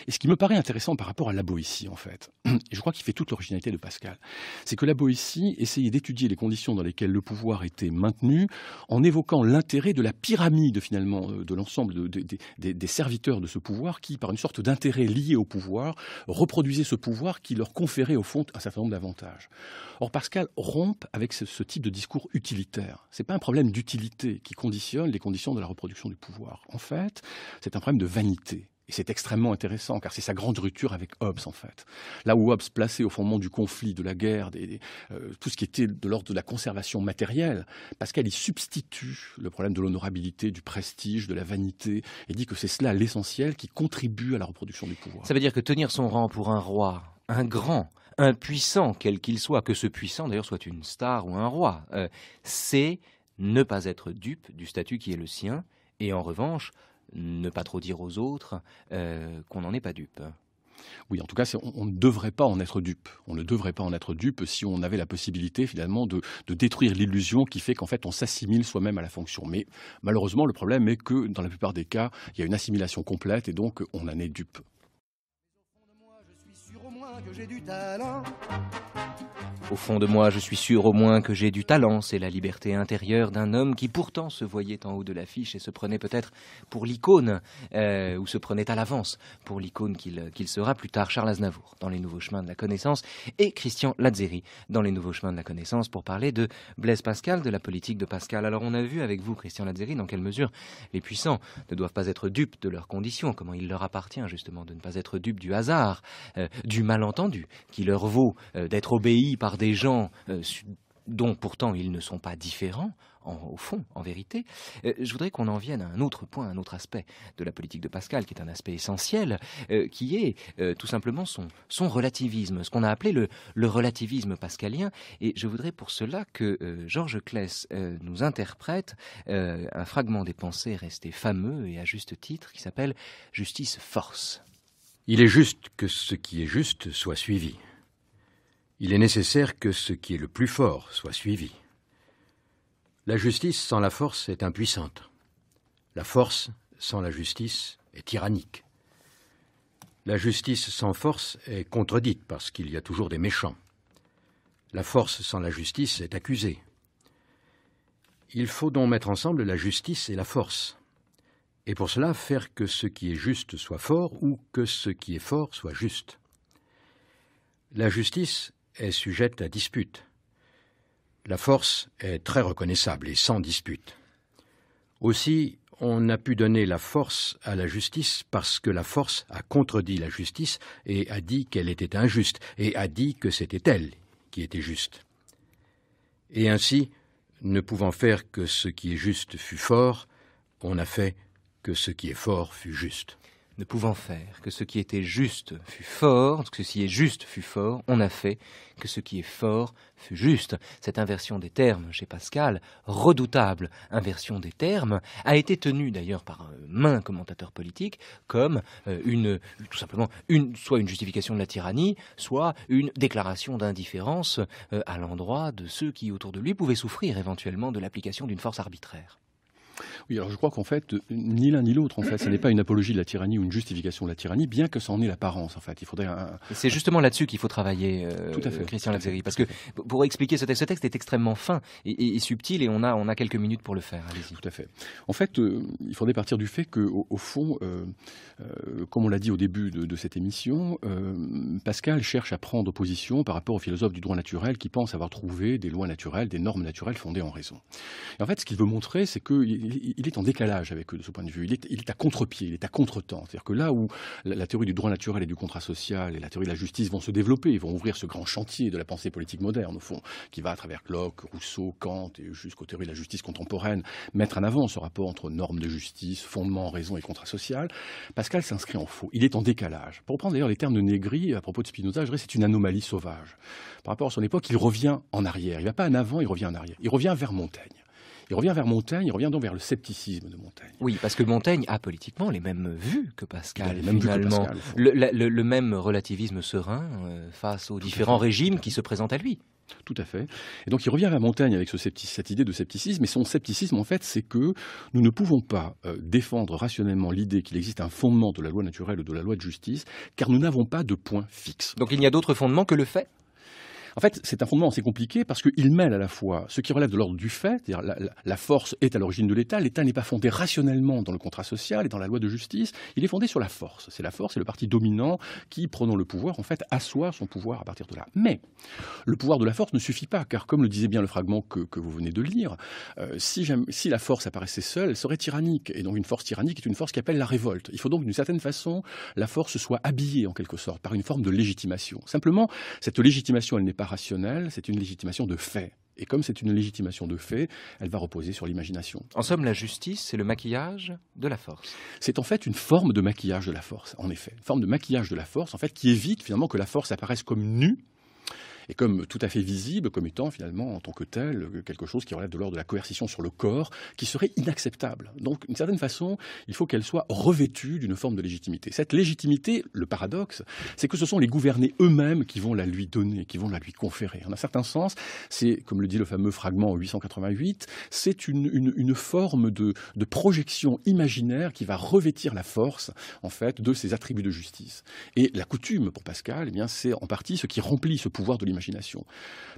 Et ce qui me paraît intéressant par rapport à la Boétie, en fait, et je crois qu'il fait toute l'originalité de Pascal, c'est que la Boétie essayait d'étudier les conditions dans lesquelles le pouvoir était maintenu en évoquant l'intérêt de la pyramide, finalement, de l'ensemble des serviteurs de ce pouvoir qui, par une sorte d'intérêt lié au pouvoir, reproduisaient ce pouvoir qui leur conférait, au fond, un certain nombre d'avantages. Or, Pascal rompt avec ce type de discours utilitaire. C'est pas un problème d'utilité qui conditionne les conditions de la reproduction du pouvoir. En fait, c'est un problème de vanité. Et c'est extrêmement intéressant, car c'est sa grande rupture avec Hobbes, en fait. Là où Hobbes plaçait au fondement du conflit, de la guerre, tout ce qui était de l'ordre de la conservation matérielle, Pascal y substitue le problème de l'honorabilité, du prestige, de la vanité, et dit que c'est cela l'essentiel qui contribue à la reproduction du pouvoir. Ça veut dire que tenir son rang pour un roi, un grand, un puissant, quel qu'il soit, que ce puissant d'ailleurs soit une star ou un roi, c'est ne pas être dupe du statut qui est le sien, et en revanche, ne pas trop dire aux autres qu'on n'en est pas dupe. Oui, en tout cas, on ne devrait pas en être dupe. On ne devrait pas en être dupe si on avait la possibilité, finalement, de détruire l'illusion qui fait qu'en fait, on s'assimile soi-même à la fonction. Mais malheureusement, le problème est que, dans la plupart des cas, il y a une assimilation complète et donc on en est dupe. Que j'ai du talent. Au fond de moi, je suis sûr au moins que j'ai du talent. C'est la liberté intérieure d'un homme qui pourtant se voyait en haut de l'affiche et se prenait peut-être pour l'icône, ou se prenait à l'avance pour l'icône qu'il sera plus tard. Charles Aznavour dans Les Nouveaux Chemins de la Connaissance et Christian Lazzeri dans Les Nouveaux Chemins de la Connaissance pour parler de Blaise Pascal, de la politique de Pascal. Alors on a vu avec vous, Christian Lazzeri, dans quelle mesure les puissants ne doivent pas être dupes de leurs conditions, comment il leur appartient justement de ne pas être dupes du hasard, du malentendu qui leur vaut d'être obéis par des gens dont pourtant ils ne sont pas différents, au fond, en vérité. Je voudrais qu'on en vienne à un autre point, un autre aspect de la politique de Pascal, qui est un aspect essentiel, qui est tout simplement son relativisme, ce qu'on a appelé le relativisme pascalien. Et je voudrais pour cela que Georges Claes nous interprète un fragment des pensées resté fameux et à juste titre, qui s'appelle « Justice force ». Il est juste que ce qui est juste soit suivi. Il est nécessaire que ce qui est le plus fort soit suivi. La justice sans la force est impuissante. La force sans la justice est tyrannique. La justice sans force est contredite parce qu'il y a toujours des méchants. La force sans la justice est accusée. Il faut donc mettre ensemble la justice et la force. Et pour cela, faire que ce qui est juste soit fort ou que ce qui est fort soit juste. La justice est sujette à dispute. La force est très reconnaissable et sans dispute. Aussi, on a pu donner la force à la justice parce que la force a contredit la justice et a dit qu'elle était injuste et a dit que c'était elle qui était juste. Et ainsi, ne pouvant faire que ce qui est juste fût fort, on a fait que ce qui est fort fût juste. Ne pouvant faire que ce qui était juste fût fort, que ce qui est juste fût fort, on a fait que ce qui est fort fût juste. Cette inversion des termes chez Pascal, redoutable inversion des termes, a été tenue d'ailleurs par maints commentateurs politiques comme tout simplement soit une justification de la tyrannie, soit une déclaration d'indifférence à l'endroit de ceux qui autour de lui pouvaient souffrir éventuellement de l'application d'une force arbitraire. Oui, alors je crois qu'en fait, ni l'un ni l'autre, en fait, ce n'est pas une apologie de la tyrannie ou une justification de la tyrannie, bien que ça en ait l'apparence, en fait. Il faudrait C'est justement là-dessus qu'il faut travailler, tout à fait, Christian Lazzeri, parce que pour expliquer ce texte est extrêmement fin et subtil, et on a quelques minutes pour le faire. Allez-y. Tout à fait. En fait, il faudrait partir du fait qu'au fond, comme on l'a dit au début de cette émission, Pascal cherche à prendre position par rapport aux philosophes du droit naturel qui pensent avoir trouvé des lois naturelles, des normes naturelles fondées en raison. Et en fait, ce qu'il veut montrer, c'est qu'il est en décalage avec eux de ce point de vue. Il est à contre-pied, il est à contre-temps. C'est-à-dire que là où la théorie du droit naturel et du contrat social et la théorie de la justice vont se développer, ils vont ouvrir ce grand chantier de la pensée politique moderne, au fond, qui va à travers Locke, Rousseau, Kant et jusqu'aux théories de la justice contemporaine, mettre en avant ce rapport entre normes de justice, fondement, raison et contrat social. Pascal s'inscrit en faux. Il est en décalage. Pour reprendre d'ailleurs les termes de Negri à propos de Spinoza, je dirais que c'est une anomalie sauvage. Par rapport à son époque, il revient en arrière. Il ne va pas en avant, il revient en arrière. Il revient vers Montaigne. Il revient vers Montaigne, il revient donc vers le scepticisme de Montaigne. Oui, parce que Montaigne a politiquement les mêmes vues que Pascal, les mêmes finalement. vues que Pascal, le même relativisme serein face aux différents régimes qui se présentent à lui. Tout à fait. Et donc il revient vers Montaigne avec cette idée de scepticisme. Et son scepticisme, en fait, c'est que nous ne pouvons pas défendre rationnellement l'idée qu'il existe un fondement de la loi naturelle ou de la loi de justice, car nous n'avons pas de point fixe. Donc il n'y a d'autres fondements que le fait ? En fait, c'est un fondement assez compliqué parce qu'il mêle à la fois ce qui relève de l'ordre du fait, c'est-à-dire la force est à l'origine de l'État. L'État n'est pas fondé rationnellement dans le contrat social et dans la loi de justice. Il est fondé sur la force. C'est la force et le parti dominant qui, prenant le pouvoir, en fait, assoit son pouvoir à partir de là. Mais le pouvoir de la force ne suffit pas, car comme le disait bien le fragment que vous venez de lire, si la force apparaissait seule, elle serait tyrannique. Et donc une force tyrannique est une force qui appelle la révolte. Il faut donc d'une certaine façon, la force soit habillée en quelque sorte par une forme de légitimation. Simplement, cette légitimation, elle n'est pas rationnelle, c'est une légitimation de fait. Et comme c'est une légitimation de fait, elle va reposer sur l'imagination. En somme, la justice, c'est le maquillage de la force. C'est en fait une forme de maquillage de la force, en effet. Une forme de maquillage de la force, en fait, qui évite finalement que la force apparaisse comme nue, et comme tout à fait visible, comme étant finalement en tant que tel quelque chose qui relève de l'ordre de la coercition sur le corps, qui serait inacceptable. Donc d'une certaine façon, il faut qu'elle soit revêtue d'une forme de légitimité. Cette légitimité, le paradoxe, c'est que ce sont les gouvernés eux-mêmes qui vont la lui donner, qui vont la lui conférer. En un certain sens, c'est, comme le dit le fameux fragment 888, c'est une forme de projection imaginaire qui va revêtir la force, en fait, de ses attributs de justice. Et la coutume, pour Pascal, eh bien, c'est en partie ce qui remplit ce pouvoir de l'imagination.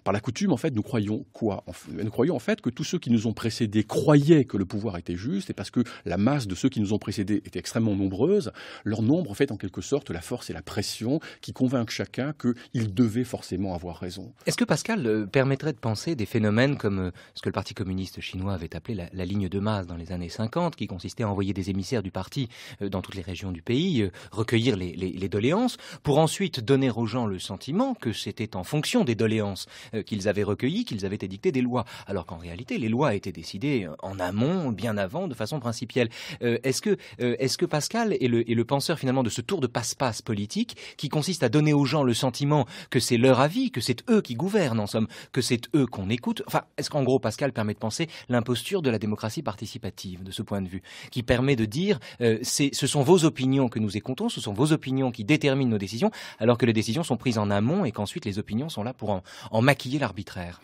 Par la coutume, en fait, nous croyons quoi ? Nous croyons en fait que tous ceux qui nous ont précédés croyaient que le pouvoir était juste, et parce que la masse de ceux qui nous ont précédés était extrêmement nombreuse, leur nombre fait en quelque sorte la force et la pression qui convainquent chacun qu'il devait forcément avoir raison. Est-ce que Pascal permettrait de penser des phénomènes comme ce que le Parti communiste chinois avait appelé la ligne de masse dans les années 50, qui consistait à envoyer des émissaires du parti dans toutes les régions du pays, recueillir les doléances, pour ensuite donner aux gens le sentiment que c'était en fonction des doléances qu'ils avaient recueillies, qu'ils avaient édicté des lois, alors qu'en réalité les lois étaient décidées en amont, bien avant, de façon principielle. Est-ce que Pascal est le penseur finalement de ce tour de passe-passe politique qui consiste à donner aux gens le sentiment que c'est leur avis, que c'est eux qui gouvernent en somme, que c'est eux qu'on écoute? Enfin, est-ce qu'en gros Pascal permet de penser l'imposture de la démocratie participative de ce point de vue, qui permet de dire ce sont vos opinions que nous écoutons, ce sont vos opinions qui déterminent nos décisions, alors que les décisions sont prises en amont et qu'ensuite les opinions sont là pour en maquiller l'arbitraire?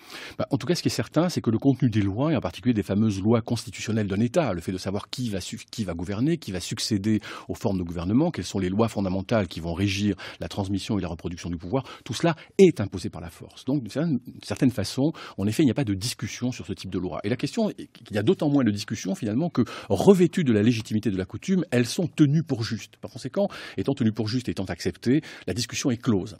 En tout cas, ce qui est certain, c'est que le contenu des lois, et en particulier des fameuses lois constitutionnelles d'un État, le fait de savoir qui va gouverner, qui va succéder aux formes de gouvernement, quelles sont les lois fondamentales qui vont régir la transmission et la reproduction du pouvoir, tout cela est imposé par la force. Donc, d'une certaine façon, en effet, il n'y a pas de discussion sur ce type de loi. Et la question, il y a d'autant moins de discussion, finalement, que revêtues de la légitimité de la coutume, elles sont tenues pour justes. Par conséquent, étant tenues pour justes et étant acceptées, la discussion est close.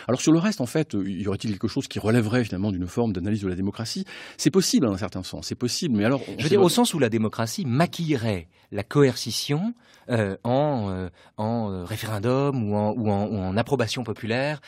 Alors, sur le reste, en fait, y aurait-il quelque chose qui relèverait finalement d'une forme d'analyse de la démocratie? C'est possible, dans un certain sens, c'est possible, mais alors... Je veux dire, au sens où la démocratie maquillerait la coercition en référendum ou en approbation populaire,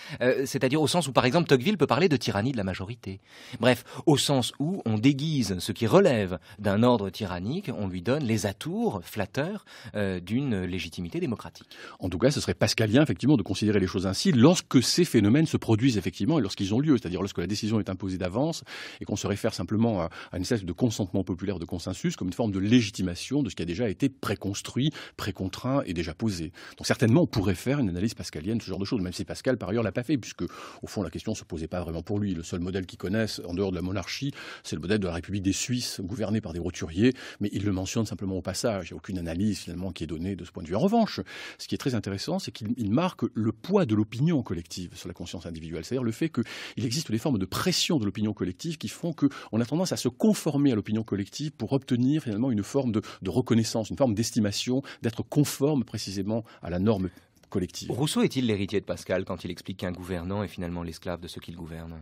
c'est-à-dire au sens où, par exemple, Tocqueville peut parler de tyrannie de la majorité. Bref, au sens où on déguise ce qui relève d'un ordre tyrannique, on lui donne les atours flatteurs d'une légitimité démocratique. En tout cas, ce serait pascalien, effectivement, de considérer les choses ainsi lorsque ces phénomènes se produisent, effectivement, et lorsqu'ils ont lieu, c'est-à-dire lorsque la décision est imposée d'avance et qu'on se réfère simplement à une espèce de consentement populaire, de consensus, comme une forme de légitimation de ce qui a déjà été préconstruit, précontraint et déjà posé. Donc certainement, on pourrait faire une analyse pascalienne, ce genre de choses, même si Pascal, par ailleurs, l'a pas fait, puisque, au fond, la question ne se posait pas vraiment pour lui. Le seul modèle qu'il connaisse, en dehors de la monarchie, c'est le modèle de la République des Suisses, gouvernée par des roturiers, mais il le mentionne simplement au passage. Il n'y a aucune analyse, finalement, qui est donnée de ce point de vue. En revanche, ce qui est très intéressant, c'est qu'il marque le poids de l'opinion collective sur la conscience individuelle. C'est-à-dire le fait qu'il existe des formes de pression de l'opinion collective qui font qu'on a tendance à se conformer à l'opinion collective pour obtenir finalement une forme de reconnaissance, une forme d'estimation, d'être conforme précisément à la norme collective. Rousseau est-il l'héritier de Pascal quand il explique qu'un gouvernant est finalement l'esclave de ceux qu'il gouverne ?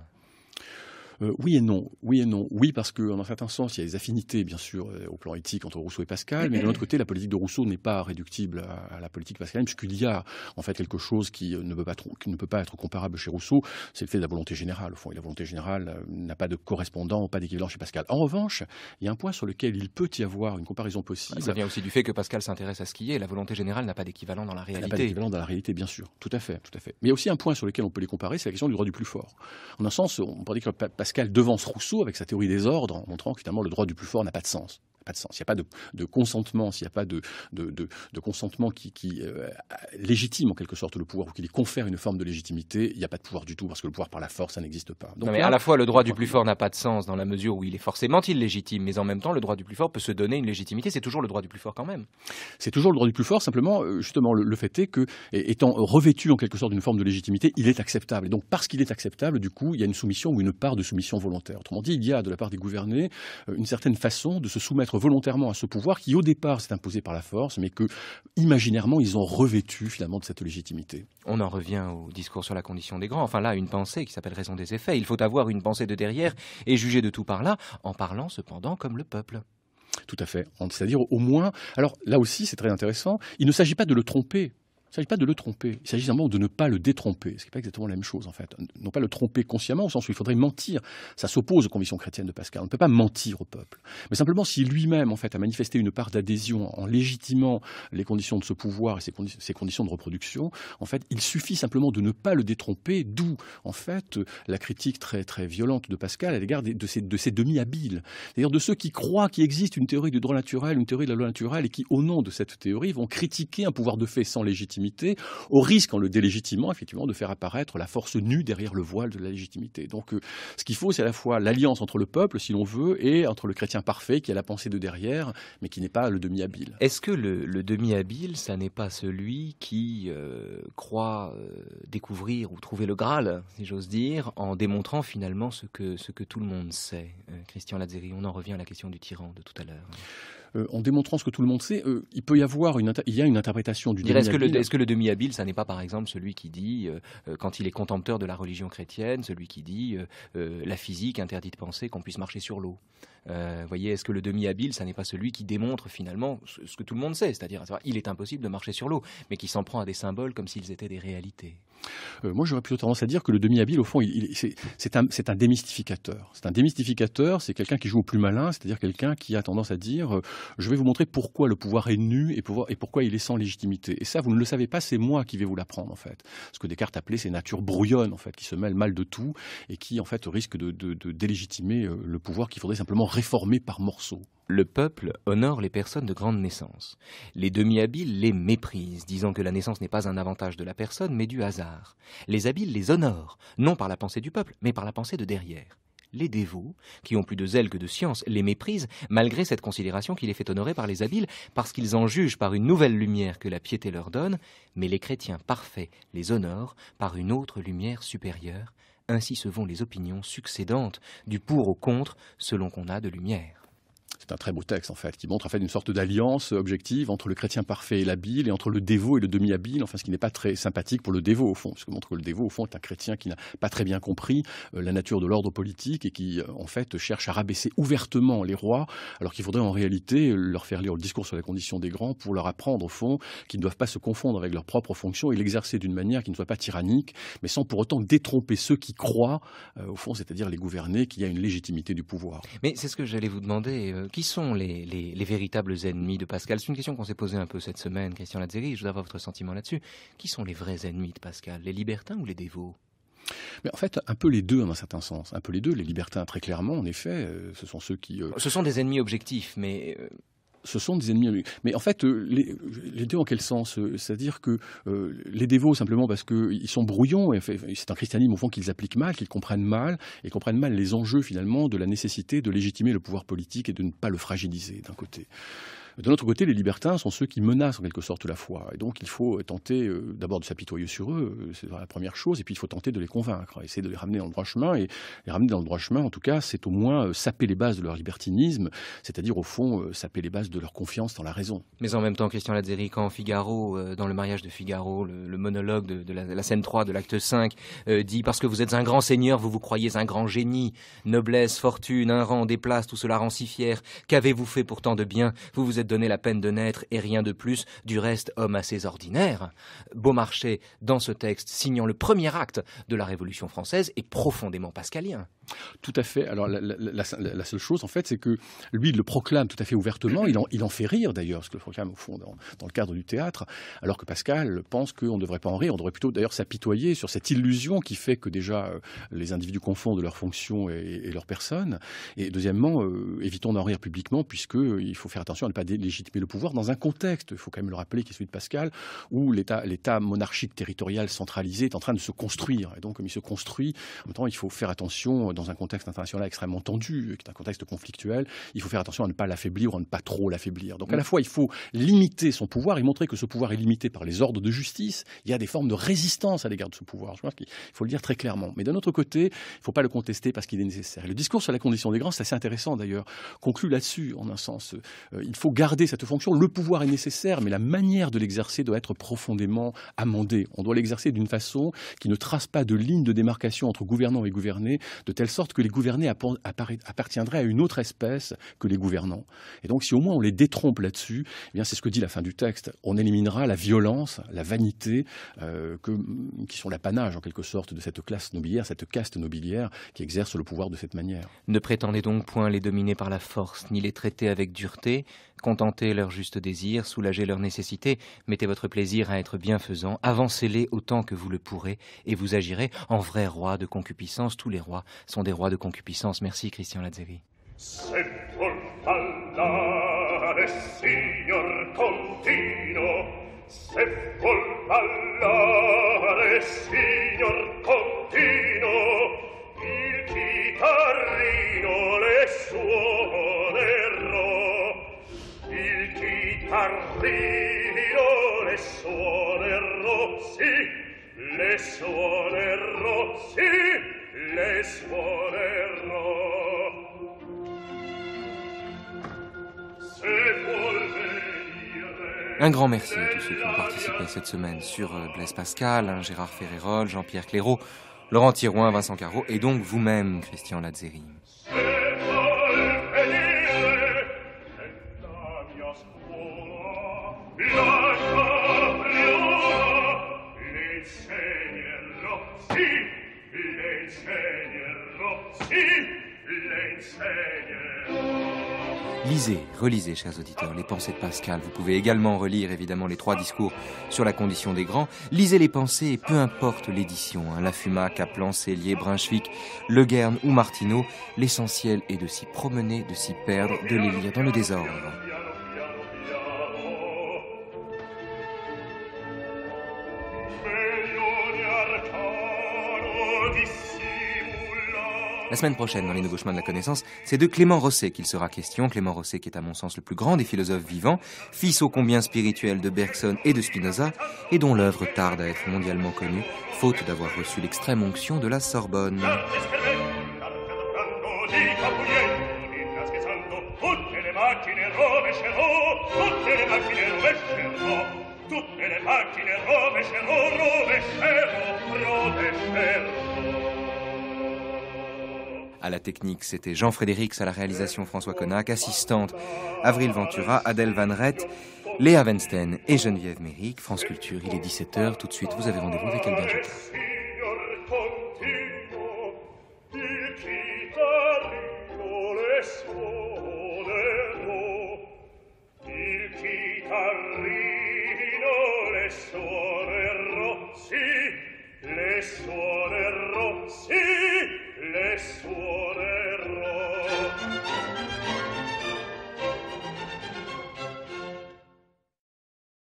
Oui et non. Oui, parce que, dans un certain sens, il y a des affinités, bien sûr, au plan éthique entre Rousseau et Pascal, mais de l'autre côté, la politique de Rousseau n'est pas réductible à la politique pascalienne, puisqu'il y a, en fait, quelque chose qui ne peut pas être comparable chez Rousseau, c'est le fait de la volonté générale, au fond. Et la volonté générale n'a pas de correspondant, pas d'équivalent chez Pascal. En revanche, il y a un point sur lequel il peut y avoir une comparaison possible. Ça vient aussi du fait que Pascal s'intéresse à ce qui est. La volonté générale n'a pas d'équivalent dans la réalité. Elle n'a pas d'équivalent dans la réalité, bien sûr. Tout à fait. Mais il y a aussi un point sur lequel on peut les comparer, c'est la question du droit du plus fort. En un sens, on pourrait dire que Pascal devance Rousseau avec sa théorie des ordres, en montrant que finalement le droit du plus fort n'a pas de sens. S'il n'y a pas de consentement, s'il n'y a pas de consentement qui légitime en quelque sorte le pouvoir, ou qui lui confère une forme de légitimité, il n'y a pas de pouvoir du tout, parce que le pouvoir par la force, ça n'existe pas. Donc, non, mais là, à la fois, le droit du plus fort n'a pas de sens dans la mesure où il est forcément illégitime, mais en même temps, le droit du plus fort peut se donner une légitimité. C'est toujours le droit du plus fort quand même. C'est toujours le droit du plus fort, simplement, justement, le fait est que, étant revêtu en quelque sorte d'une forme de légitimité, il est acceptable. Et donc, parce qu'il est acceptable, du coup, il y a une soumission ou une part de soumission volontaire. Autrement dit, il y a de la part des gouvernés une certaine façon de se soumettre volontairement à ce pouvoir qui, au départ, s'est imposé par la force, mais que, imaginairement, ils ont revêtu, finalement, de cette légitimité. On en revient au discours sur la condition des grands. Enfin, là, une pensée qui s'appelle raison des effets. Il faut avoir une pensée de derrière et juger de tout par là, en parlant, cependant, comme le peuple. Tout à fait. C'est-à-dire, au moins... Alors, là aussi, c'est très intéressant. Il ne s'agit pas de le tromper. Il ne s'agit pas de le tromper, il s'agit simplement de ne pas le détromper, ce qui n'est pas exactement la même chose en fait. Non pas le tromper consciemment, au sens où il faudrait mentir. Ça s'oppose aux convictions chrétiennes de Pascal. On ne peut pas mentir au peuple. Mais simplement, si lui-même en fait a manifesté une part d'adhésion en légitimant les conditions de ce pouvoir et ses conditions de reproduction, en fait, il suffit simplement de ne pas le détromper, d'où en fait la critique très, très violente de Pascal à l'égard de ces demi-habiles. C'est-à-dire de ceux qui croient qu'il existe une théorie du droit naturel, une théorie de la loi naturelle, et qui, au nom de cette théorie, vont critiquer un pouvoir de fait sans légitimité, au risque, en le délégitimant, effectivement, de faire apparaître la force nue derrière le voile de la légitimité. Donc, ce qu'il faut, c'est à la fois l'alliance entre le peuple, si l'on veut, et entre le chrétien parfait, qui a la pensée de derrière, mais qui n'est pas le demi-habile. Est-ce que le demi-habile, ça n'est pas celui qui croit découvrir ou trouver le Graal, si j'ose dire, en démontrant finalement ce que tout le monde sait? Christian Lazzeri, on en revient à la question du tyran de tout à l'heure. En démontrant ce que tout le monde sait, il peut y avoir une interprétation du demi-habile. Est-ce que le demi-habile, ça n'est pas par exemple celui qui dit, quand il est contempteur de la religion chrétienne, celui qui dit la physique interdit de penser qu'on puisse marcher sur l'eau? Voyez, est-ce que le demi-habile, ça n'est pas celui qui démontre finalement ce que tout le monde sait, c'est-à-dire il est impossible de marcher sur l'eau, mais qui s'en prend à des symboles comme s'ils étaient des réalités? Moi, j'aurais plutôt tendance à dire que le demi-habile, au fond, c'est un démystificateur. C'est un démystificateur, c'est quelqu'un qui joue au plus malin, c'est-à-dire quelqu'un qui a tendance à dire je vais vous montrer pourquoi le pouvoir est nu et pourquoi il est sans légitimité. Et ça, vous ne le savez pas, c'est moi qui vais vous l'apprendre, en fait. Ce que Descartes appelait ces natures brouillonnes, en fait, qui se mêlent mal de tout et qui, en fait, risquent de délégitimer le pouvoir qu'il faudrait simplement réformer par morceaux. Le peuple honore les personnes de grande naissance. Les demi-habiles les méprisent, disant que la naissance n'est pas un avantage de la personne, mais du hasard. Les habiles les honorent, non par la pensée du peuple, mais par la pensée de derrière. Les dévots, qui ont plus de zèle que de science, les méprisent, malgré cette considération qui les fait honorer par les habiles, parce qu'ils en jugent par une nouvelle lumière que la piété leur donne, mais les chrétiens parfaits les honorent par une autre lumière supérieure. Ainsi se vont les opinions succédantes, du pour au contre, selon qu'on a de lumière. C'est un très beau texte, en fait, qui montre en fait une sorte d'alliance objective entre le chrétien parfait et l'habile, et entre le dévot et le demi-habile, enfin, ce qui n'est pas très sympathique pour le dévot, au fond, parce que montre que le dévot, au fond, est un chrétien qui n'a pas très bien compris la nature de l'ordre politique et qui, en fait, cherche à rabaisser ouvertement les rois, alors qu'il faudrait en réalité leur faire lire le discours sur la condition des grands pour leur apprendre, au fond, qu'ils ne doivent pas se confondre avec leurs propres fonctions et l'exercer d'une manière qui ne soit pas tyrannique, mais sans pour autant détromper ceux qui croient, au fond, c'est-à-dire les gouvernés, qu'il y a une légitimité du pouvoir. Mais c'est ce que j'allais vous demander. Qui sont les véritables ennemis de Pascal? C'est une question qu'on s'est posée un peu cette semaine, Christian Lazzeri. Je voudrais avoir votre sentiment là-dessus. Qui sont les vrais ennemis de Pascal? Les libertins ou les dévots? Mais en fait, un peu les deux, dans un certain sens. Un peu les deux. Les libertins, très clairement, en effet, ce sont ceux qui... Ce sont des ennemis objectifs, mais... Ce sont des ennemis. Mais en fait, les deux en quel sens? C'est-à-dire que les dévots, simplement parce qu'ils sont brouillons, et c'est un christianisme au fond qu'ils appliquent mal, qu'ils comprennent mal, et comprennent mal les enjeux finalement de la nécessité de légitimer le pouvoir politique et de ne pas le fragiliser d'un côté. De l'autre côté, les libertins sont ceux qui menacent en quelque sorte la foi. Et donc il faut tenter d'abord de s'apitoyer sur eux, c'est la première chose, et puis il faut tenter de les convaincre, essayer de les ramener dans le droit chemin. Et les ramener dans le droit chemin, en tout cas, c'est au moins saper les bases de leur libertinisme, c'est-à-dire au fond saper les bases de leur confiance dans la raison. Mais en même temps, Christian Lazzeri, quand Figaro, dans le mariage de Figaro, le monologue de la scène 3 de l'acte 5, dit « Parce que vous êtes un grand seigneur, vous vous croyez un grand génie. Noblesse, fortune, un rang, des places, tout cela rend si fier. Qu'avez-vous fait pourtant de bien? Vous vous êtes donné la peine de naître et rien de plus. Du reste, homme assez ordinaire. » Beaumarchais, dans ce texte, signant le premier acte de la Révolution française, est profondément pascalien. Tout à fait. Alors la seule chose, en fait, c'est que lui, il le proclame tout à fait ouvertement. Il en fait rire, d'ailleurs, parce que le proclame, au fond, dans le cadre du théâtre, alors que Pascal pense qu'on ne devrait pas en rire. On devrait plutôt, d'ailleurs, s'apitoyer sur cette illusion qui fait que, déjà, les individus confondent leurs fonctions et leur personne. Et deuxièmement, évitons d'en rire publiquement, puisqu'il faut faire attention à ne pas délégitimer le pouvoir dans un contexte, il faut quand même le rappeler, qui est celui de Pascal, où l'État monarchique territorial centralisé est en train de se construire. Et donc, comme il se construit, en même temps, il faut faire attention, dans un contexte international extrêmement tendu, qui est un contexte conflictuel, il faut faire attention à ne pas l'affaiblir ou à ne pas trop l'affaiblir. Donc à la fois, il faut limiter son pouvoir et montrer que ce pouvoir est limité par les ordres de justice. Il y a des formes de résistance à l'égard de ce pouvoir. Je pense qu'il faut le dire très clairement. Mais d'un autre côté, il ne faut pas le contester parce qu'il est nécessaire. Et le discours sur la condition des grands, c'est assez intéressant d'ailleurs, conclut là-dessus, en un sens. Il faut garder cette fonction. Le pouvoir est nécessaire, mais la manière de l'exercer doit être profondément amendée. On doit l'exercer d'une façon qui ne trace pas de ligne de démarcation entre gouvernants et gouvernés, de telle sorte que les gouvernés appartiendraient à une autre espèce que les gouvernants. Et donc, si au moins on les détrompe là-dessus, eh bien, c'est ce que dit la fin du texte. On éliminera la violence, la vanité, qui sont l'apanage, en quelque sorte, de cette classe nobiliaire, cette caste nobiliaire qui exerce le pouvoir de cette manière. Ne prétendez donc point les dominer par la force, ni les traiter avec dureté. Contentez leurs justes désirs, soulagez leurs nécessités, mettez votre plaisir à être bienfaisant, avancez-les autant que vous le pourrez, et vous agirez en vrai roi de concupiscence. Tous les rois sont des rois de concupiscence. Merci, Christian Lazzeri. Le suonerò, sì, le suonerò. Un grand merci à tous ceux qui ont participé cette semaine sur Blaise Pascal, Gérard Ferrérol, Jean-Pierre Clairaut, Laurent Thirouin, Vincent Carreau et donc vous-même, Christian Lazzeri. Lisez, relisez, chers auditeurs, les pensées de Pascal. Vous pouvez également relire, évidemment, les 3 discours sur la condition des grands. Lisez les pensées, et peu importe l'édition, Laffuma, Kaplan, Sellier, Brunswick, Le Guern ou Martineau, l'essentiel est de s'y promener, de s'y perdre, de les lire dans le désordre. La semaine prochaine, dans les Nouveaux Chemins de la Connaissance, c'est de Clément Rosset qu'il sera question. Clément Rosset qui est à mon sens le plus grand des philosophes vivants, fils ô combien spirituel de Bergson et de Spinoza, et dont l'œuvre tarde à être mondialement connue, faute d'avoir reçu l'extrême onction de la Sorbonne. rovescerò, tutte le macchine rovescerò, tutte le macchine rovescerò, rovescerò. À la technique, c'était Jean Frédérix, à la réalisation François Connac, assistante Avril Ventura, Adèle Van Rett, Léa Vensten et Geneviève Méric. France Culture, il est 17h, tout de suite vous avez rendez-vous avec Albert Jacquin. Le suonerò, sì, le suonerò.